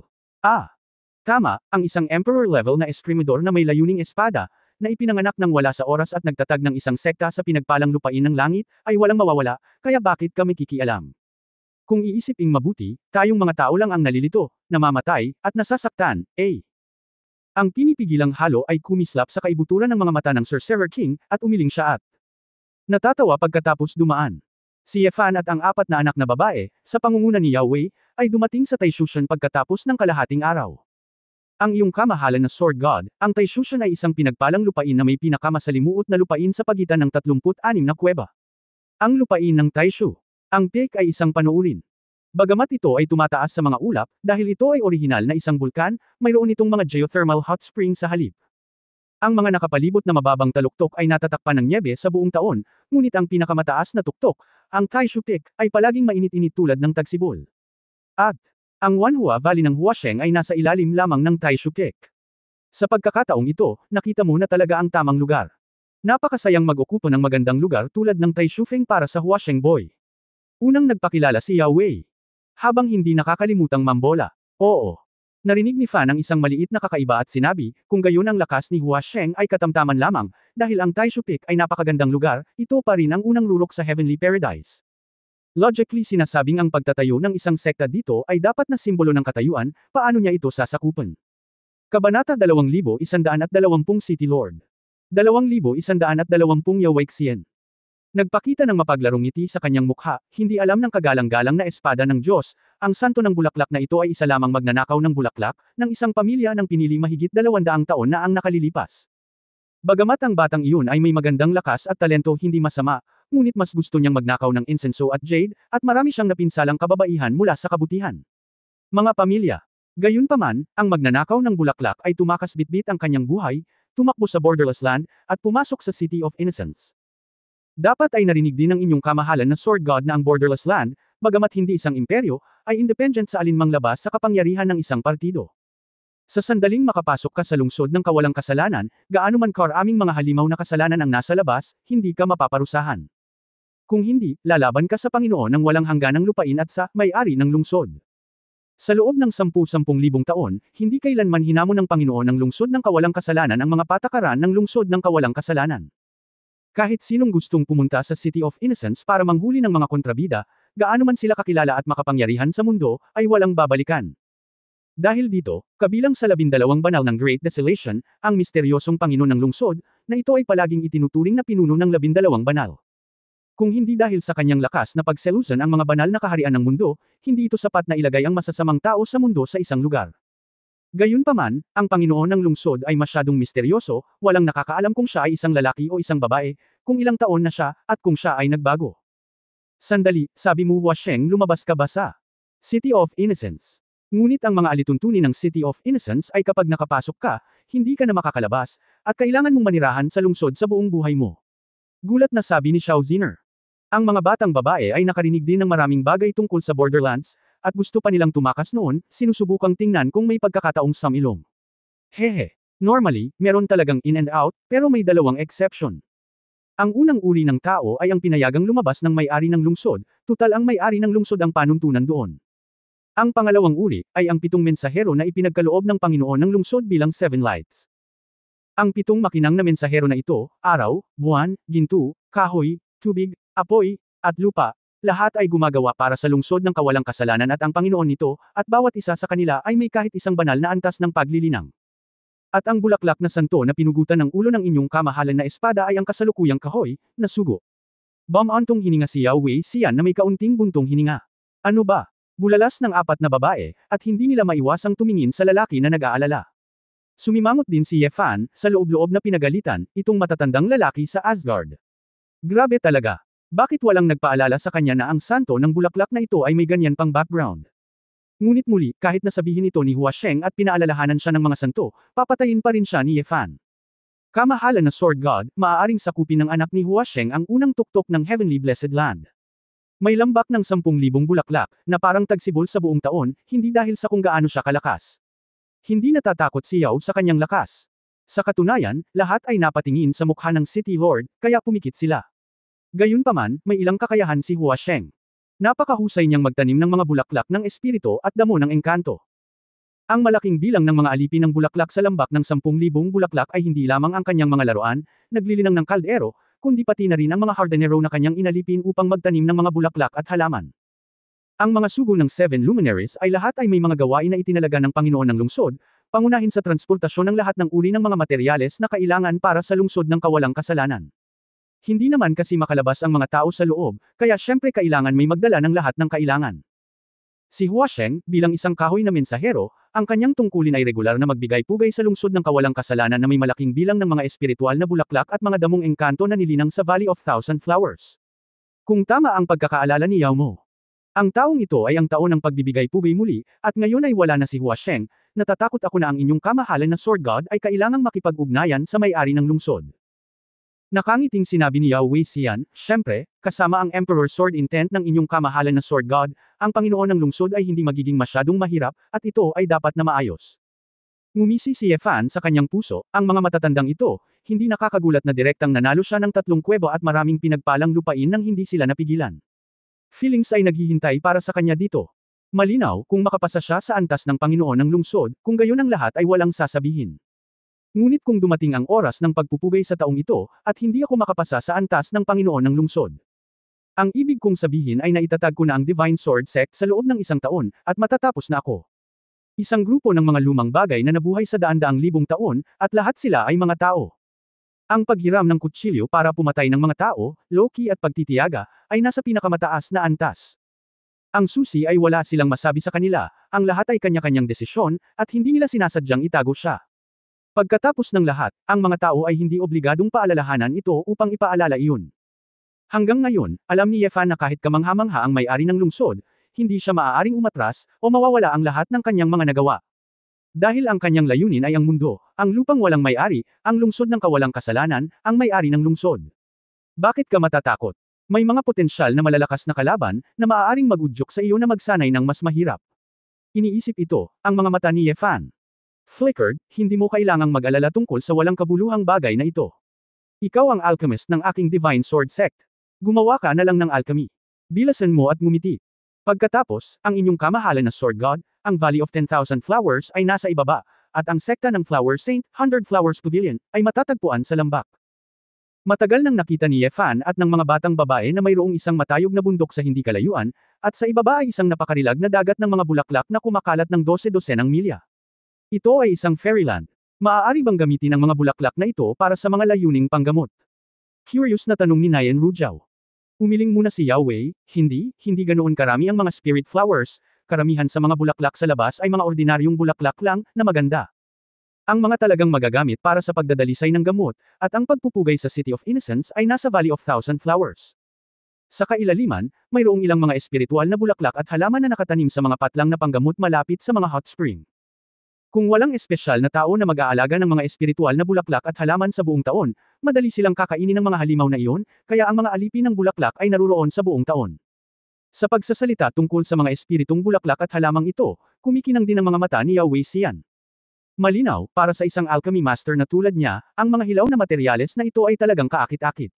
A: Tama, ang isang emperor-level na eskrimidor na may layuning espada, na ipinanganak ng wala sa oras at nagtatag ng isang sekta sa pinagpalang lupain ng langit, ay walang mawawala, kaya bakit kami kikialam? Kung iisiping mabuti, tayong mga tao lang ang nalilito, namamatay, at nasasaktan, Ang pinipigilang halo ay kumislap sa kaibuturan ng mga mata ng Sorcerer King, at umiling siya at Natatawa pagkatapos dumaan. Si Yefan at ang apat na anak na babae, sa pangunguna ni Yao Wei, ay dumating sa Taishushan pagkatapos ng kalahating araw. Ang iyong kamahalan na Sword God, ang Taishushan ay isang pinagpalang lupain na may pinakamasalimuot na lupain sa pagitan ng 36 na kuweba. Ang lupain ng Taishu. Ang peak ay isang panuurin. Bagamat ito ay tumataas sa mga ulap, dahil ito ay orihinal na isang bulkan, mayroon itong mga geothermal hot spring sa halip. Ang mga nakapalibot na mababang taluktok ay natatakpan ng nyebe sa buong taon, ngunit ang pinakamataas na tuktok, ang Taishu Peak, ay palaging mainit-init tulad ng tagsibol. At, ang Wanhua Valley ng Huasheng ay nasa ilalim lamang ng Taishu Peak. Sa pagkakataong ito, nakita mo na talaga ang tamang lugar. Napakasayang mag-okupo ng magandang lugar tulad ng Taishufeng para sa Huasheng Boy. Unang nagpakilala si Yao Wei. Habang hindi nakakalimutang mambola. Oo. Narinig ni Fan ang isang maliit na kakaiba at sinabi, kung gayon ang lakas ni Huasheng ay katamtaman lamang, dahil ang Taishu Peak ay napakagandang lugar, ito pa rin ang unang rurok sa Heavenly Paradise. Logically sinasabing ang pagtatayo ng isang sekta dito ay dapat na simbolo ng katayuan, paano niya ito sasakupan? Kabanata 2120 City Lord. 2120 Yawaixian. Nagpakita ng mapaglarong ngiti sa kanyang mukha, hindi alam ng kagalang-galang na espada ng Diyos, ang santo ng bulaklak na ito ay isa lamang magnanakaw ng bulaklak, ng isang pamilya ng pinili mahigit 200 taon na ang nakalilipas. Bagamat ang batang iyon ay may magandang lakas at talento hindi masama, ngunit mas gusto niyang magnakaw ng insenso at jade, at marami siyang napinsalang kababaihan mula sa kabutihan. Mga pamilya. Gayunpaman, ang magnanakaw ng bulaklak ay tumakas bitbit ang kanyang buhay, tumakbo sa borderless land, at pumasok sa City of Innocence. Dapat ay narinig din ng inyong kamahalan na Sword God na ang borderless land, bagamat hindi isang imperyo, ay independent sa alinmang labas sa kapangyarihan ng isang partido. Sa sandaling makapasok ka sa lungsod ng kawalang kasalanan, gaano man karaming mga halimaw na kasalanan ang nasa labas, hindi ka mapaparusahan. Kung hindi, lalaban ka sa Panginoon ng walang hangganang lupain at sa may-ari ng lungsod. Sa loob ng 10,000 taon, hindi kailanman hinamon ng Panginoon ng lungsod ng kawalang kasalanan ang mga patakaran ng lungsod ng kawalang kasalanan. Kahit sinong gustong pumunta sa City of Innocence para manghuli ng mga kontrabida, gaano man sila kakilala at makapangyarihan sa mundo, ay walang babalikan. Dahil dito, kabilang sa 12 banal ng Great Desolation, ang misteryosong Panginoon ng lungsod, na ito ay palaging itinuturing na pinuno ng 12 banal. Kung hindi dahil sa kanyang lakas na pagselusan ang mga banal na kaharian ng mundo, hindi ito sapat na ilagay ang masasamang tao sa mundo sa isang lugar. Gayunpaman, ang Panginoon ng lungsod ay masyadong misteryoso, walang nakakaalam kung siya ay isang lalaki o isang babae, kung ilang taon na siya, at kung siya ay nagbago. Sandali, sabi mo Huasheng, lumabas ka ba sa City of Innocence? Ngunit ang mga alituntunin ng City of Innocence ay kapag nakapasok ka, hindi ka na makakalabas, at kailangan mong manirahan sa lungsod sa buong buhay mo. Gulat na sabi ni Xiao Ziner. Ang mga batang babae ay nakarinig din ng maraming bagay tungkol sa Borderlands, at gusto pa nilang tumakas noon, sinusubukang tingnan kung may pagkakataong samilong. Hehe. Normally, meron talagang in and out, pero may dalawang exception. Ang unang uri ng tao ay ang pinayagang lumabas ng may-ari ng lungsod, tutal ang may-ari ng lungsod ang panuntunan doon. Ang pangalawang uri, ay ang 7 mensahero na ipinagkaloob ng Panginoon ng lungsod bilang 7 lights. Ang 7 makinang na mensahero na ito, araw, buwan, ginto, kahoy, tubig, apoy, at lupa, lahat ay gumagawa para sa lungsod ng kawalang kasalanan at ang Panginoon nito, at bawat isa sa kanila ay may kahit isang banal na antas ng paglilinang. At ang bulaklak na santo na pinugutan ng ulo ng inyong kamahalan na espada ay ang kasalukuyang kahoy, na sugo. Bumantong hininga si Yao Wei siyan na may kaunting buntong hininga. Ano ba? Bulalas ng 4 na babae, at hindi nila maiwasang tumingin sa lalaki na nag-aalala. Sumimangot din si Yefan, sa loob-loob na pinagalitan, itong matatandang lalaki sa Asgard. Grabe talaga. Bakit walang nagpaalala sa kanya na ang santo ng bulaklak na ito ay may ganyan pang background? Ngunit muli, kahit nasabihin ito ni Huasheng at pinaalalahanan siya ng mga santo, papatayin pa rin siya ni Yefan. Kamahalan na Sword God, maaaring sakupin ng anak ni Huasheng ang unang tuktok ng Heavenly Blessed Land. May lambak ng 10,000 bulaklak, na parang tagsibol sa buong taon, hindi dahil sa kung gaano siya kalakas. Hindi natatakot si Yao sa kanyang lakas. Sa katunayan, lahat ay napatingin sa mukha ng City Lord, kaya pumikit sila. Gayunpaman, may ilang kakayahan si Huasheng. Napakahusay niyang magtanim ng mga bulaklak ng espiritu at damo ng engkanto. Ang malaking bilang ng mga alipin ng bulaklak sa lambak ng 10,000 bulaklak ay hindi lamang ang kanyang mga laruan, naglilinang ng kaldero, kundi pati na rin ang mga hardinero na kanyang inalipin upang magtanim ng mga bulaklak at halaman. Ang mga sugo ng 7 luminaries ay lahat ay may mga gawain na itinalaga ng Panginoon ng lungsod, pangunahin sa transportasyon ng lahat ng uri ng mga materyales na kailangan para sa lungsod ng kawalang kasalanan. Hindi naman kasi makalabas ang mga tao sa loob, kaya syempre kailangan may magdala ng lahat ng kailangan. Si Huasheng, bilang isang kahoy na mensahero, ang kanyang tungkulin ay regular na magbigay-pugay sa lungsod ng kawalang kasalanan na may malaking bilang ng mga espiritual na bulaklak at mga damong engkanto na nilinang sa Valley of Thousand Flowers. Kung tama ang pagkakaalala ni Yao Mo. Ang taong ito ay ang taon ng pagbibigay-pugay muli, at ngayon ay wala na si Huasheng, natatakot ako na ang inyong kamahalan na Sword God ay kailangang makipag-ugnayan sa may-ari ng lungsod. Nakangiting sinabi ni Yao Weixian, syempre, kasama ang Emperor Sword Intent ng inyong kamahalan na Sword God, ang Panginoon ng lungsod ay hindi magiging masyadong mahirap, at ito ay dapat na maayos. Ngumisi si Ye Fan sa kanyang puso, ang mga matatandang ito, hindi nakakagulat na direktang nanalo siya ng 3 kuwebo at maraming pinagpalang lupain nang hindi sila napigilan. Feelings ay naghihintay para sa kanya dito. Malinaw kung makapasa siya sa antas ng Panginoon ng lungsod, kung gayon ang lahat ay walang sasabihin. Ngunit kung dumating ang oras ng pagpupugay sa taong ito, at hindi ako makapasa sa antas ng Panginoon ng lungsod. Ang ibig kong sabihin ay naitatag ko na ang Divine Sword Sect sa loob ng 1 taon, at matatapos na ako. Isang grupo ng mga lumang bagay na nabuhay sa daan-daang libong taon, at lahat sila ay mga tao. Ang paghiram ng kutsilyo para pumatay ng mga tao, loki at pagtitiyaga, ay nasa pinakamataas na antas. Ang susi ay wala silang masabi sa kanila, ang lahat ay kanya-kanyang desisyon, at hindi nila sinasadyang itago siya. Pagkatapos ng lahat, ang mga tao ay hindi obligadong paalalahanan ito upang ipaalala iyon. Hanggang ngayon, alam ni Ye Fan na kahit kamangha-mangha ang may-ari ng lungsod, hindi siya maaaring umatras, o mawawala ang lahat ng kanyang mga nagawa. Dahil ang kanyang layunin ay ang mundo, ang lupang walang may-ari, ang lungsod ng kawalang kasalanan, ang may-ari ng lungsod. Bakit ka matatakot? May mga potensyal na malalakas na kalaban, na maaaring magudyok sa iyo na magsanay ng mas mahirap. Iniisip ito, ang mga mata ni Ye Fan. Flickered, hindi mo kailangang mag-alala tungkol sa walang kabuluhang bagay na ito. Ikaw ang alchemist ng aking Divine Sword Sect. Gumawa ka na lang ng alchemy. Bilasan mo at ngumiti. Pagkatapos, ang inyong kamahalan na Sword God, ang Valley of 10,000 Flowers ay nasa ibaba, at ang sekta ng Flower Saint, 100 Flowers Pavilion, ay matatagpuan sa lambak. Matagal nang nakita ni Ye Fan at ng mga batang babae na mayroong isang matayog na bundok sa hindi kalayuan, at sa ibaba ay isang napakarilag na dagat ng mga bulaklak na kumakalat ng 12-dosenang milya. Ito ay isang fairyland. Maaari bang gamitin ang mga bulaklak na ito para sa mga layuning panggamot? Curious na tanong ni Nayan Rujiao. Umiling muna si Yao Wei, hindi ganoon karami ang mga spirit flowers, karamihan sa mga bulaklak sa labas ay mga ordinaryong bulaklak lang, na maganda. Ang mga talagang magagamit para sa pagdadalisay ng gamot, at ang pagpupugay sa City of Innocence ay nasa Valley of Thousand Flowers. Sa kailaliman, mayroong ilang mga espiritual na bulaklak at halaman na nakatanim sa mga patlang na panggamot malapit sa mga hot spring. Kung walang espesyal na tao na mag-aalaga ng mga espiritual na bulaklak at halaman sa buong taon, madali silang kakainin ng mga halimaw na iyon, kaya ang mga alipin ng bulaklak ay naruroon sa buong taon. Sa pagsasalita tungkol sa mga espiritong bulaklak at halamang ito, kumikinang din ang mga mata ni Yao Weixian. Malinaw, para sa isang alchemy master na tulad niya, ang mga hilaw na materyales na ito ay talagang kaakit-akit.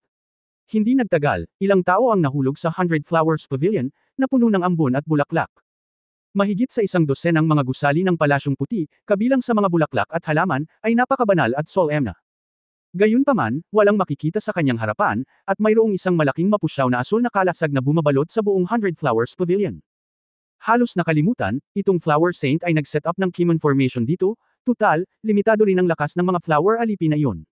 A: Hindi nagtagal, ilang tao ang nahulog sa 100 Flowers Pavilion, na puno ng ambon at bulaklak. Mahigit sa 100 ang mga gusali ng palasyong puti, kabilang sa mga bulaklak at halaman, ay napakabanal at solemn na. Gayunpaman, walang makikita sa kanyang harapan, at mayroong isang malaking mapusyaw na asul na kalasag na bumabalot sa buong 100 Flowers Pavilion. Halos nakalimutan, itong Flower Saint ay nag-set up ng Kimon Formation dito, tutal, limitado rin ang lakas ng mga flower alipin na iyon.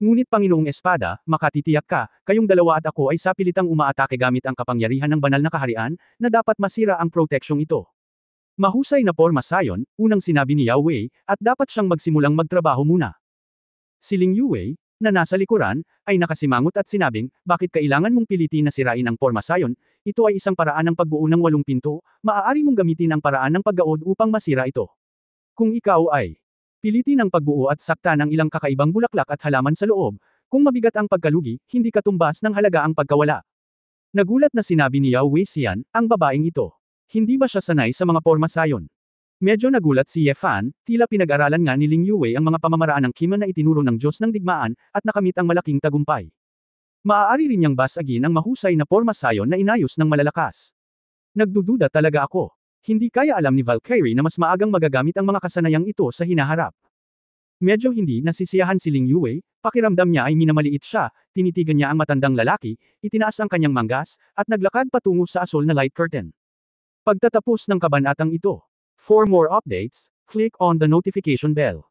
A: Ngunit Panginoong Espada, makatitiyak ka, kayong dalawa at ako ay sapilitang umaatake gamit ang kapangyarihan ng banal na kaharian, na dapat masira ang proteksyong ito. Mahusay na porma sayon, unang sinabi ni Yao Wei, at dapat siyang magsimulang magtrabaho muna. Si Ling Yuwei, na nasa likuran, ay nakasimangot at sinabing, bakit kailangan mong pilitin na sirain ang porma sayon, ito ay isang paraan ng pagbuo ng 8 pinto, maaari mong gamitin ang paraan ng paggaod upang masira ito. Kung ikaw ay pilitin ang pagbuo at sakta ng ilang kakaibang bulaklak at halaman sa loob, kung mabigat ang pagkalugi, hindi katumbas ng halaga ang pagkawala. Nagulat na sinabi ni Yao Weixian, ang babaeng ito. Hindi ba siya sanay sa mga porma sayon? Medyo nagulat si Ye Fan, tila pinag-aralan nga ni Ling Yuwei ang mga pamamaraan ng Kimon na itinuro ng Diyos ng digmaan, at nakamit ang malaking tagumpay. Maaari rin niyang basagin ang mahusay na porma sayon na inayos ng malalakas. Nagdududa talaga ako. Hindi kaya alam ni Valkyrie na mas maagang magagamit ang mga kasanayang ito sa hinaharap. Medyo hindi nasisiyahan si Ling Yuwei, pakiramdam niya ay minamaliit siya, tinitigan niya ang matandang lalaki, itinaas ang kanyang manggas, at naglakad patungo sa asul na light curtain. Pagtatapos ng kabanatang ito. For more updates, click on the notification bell.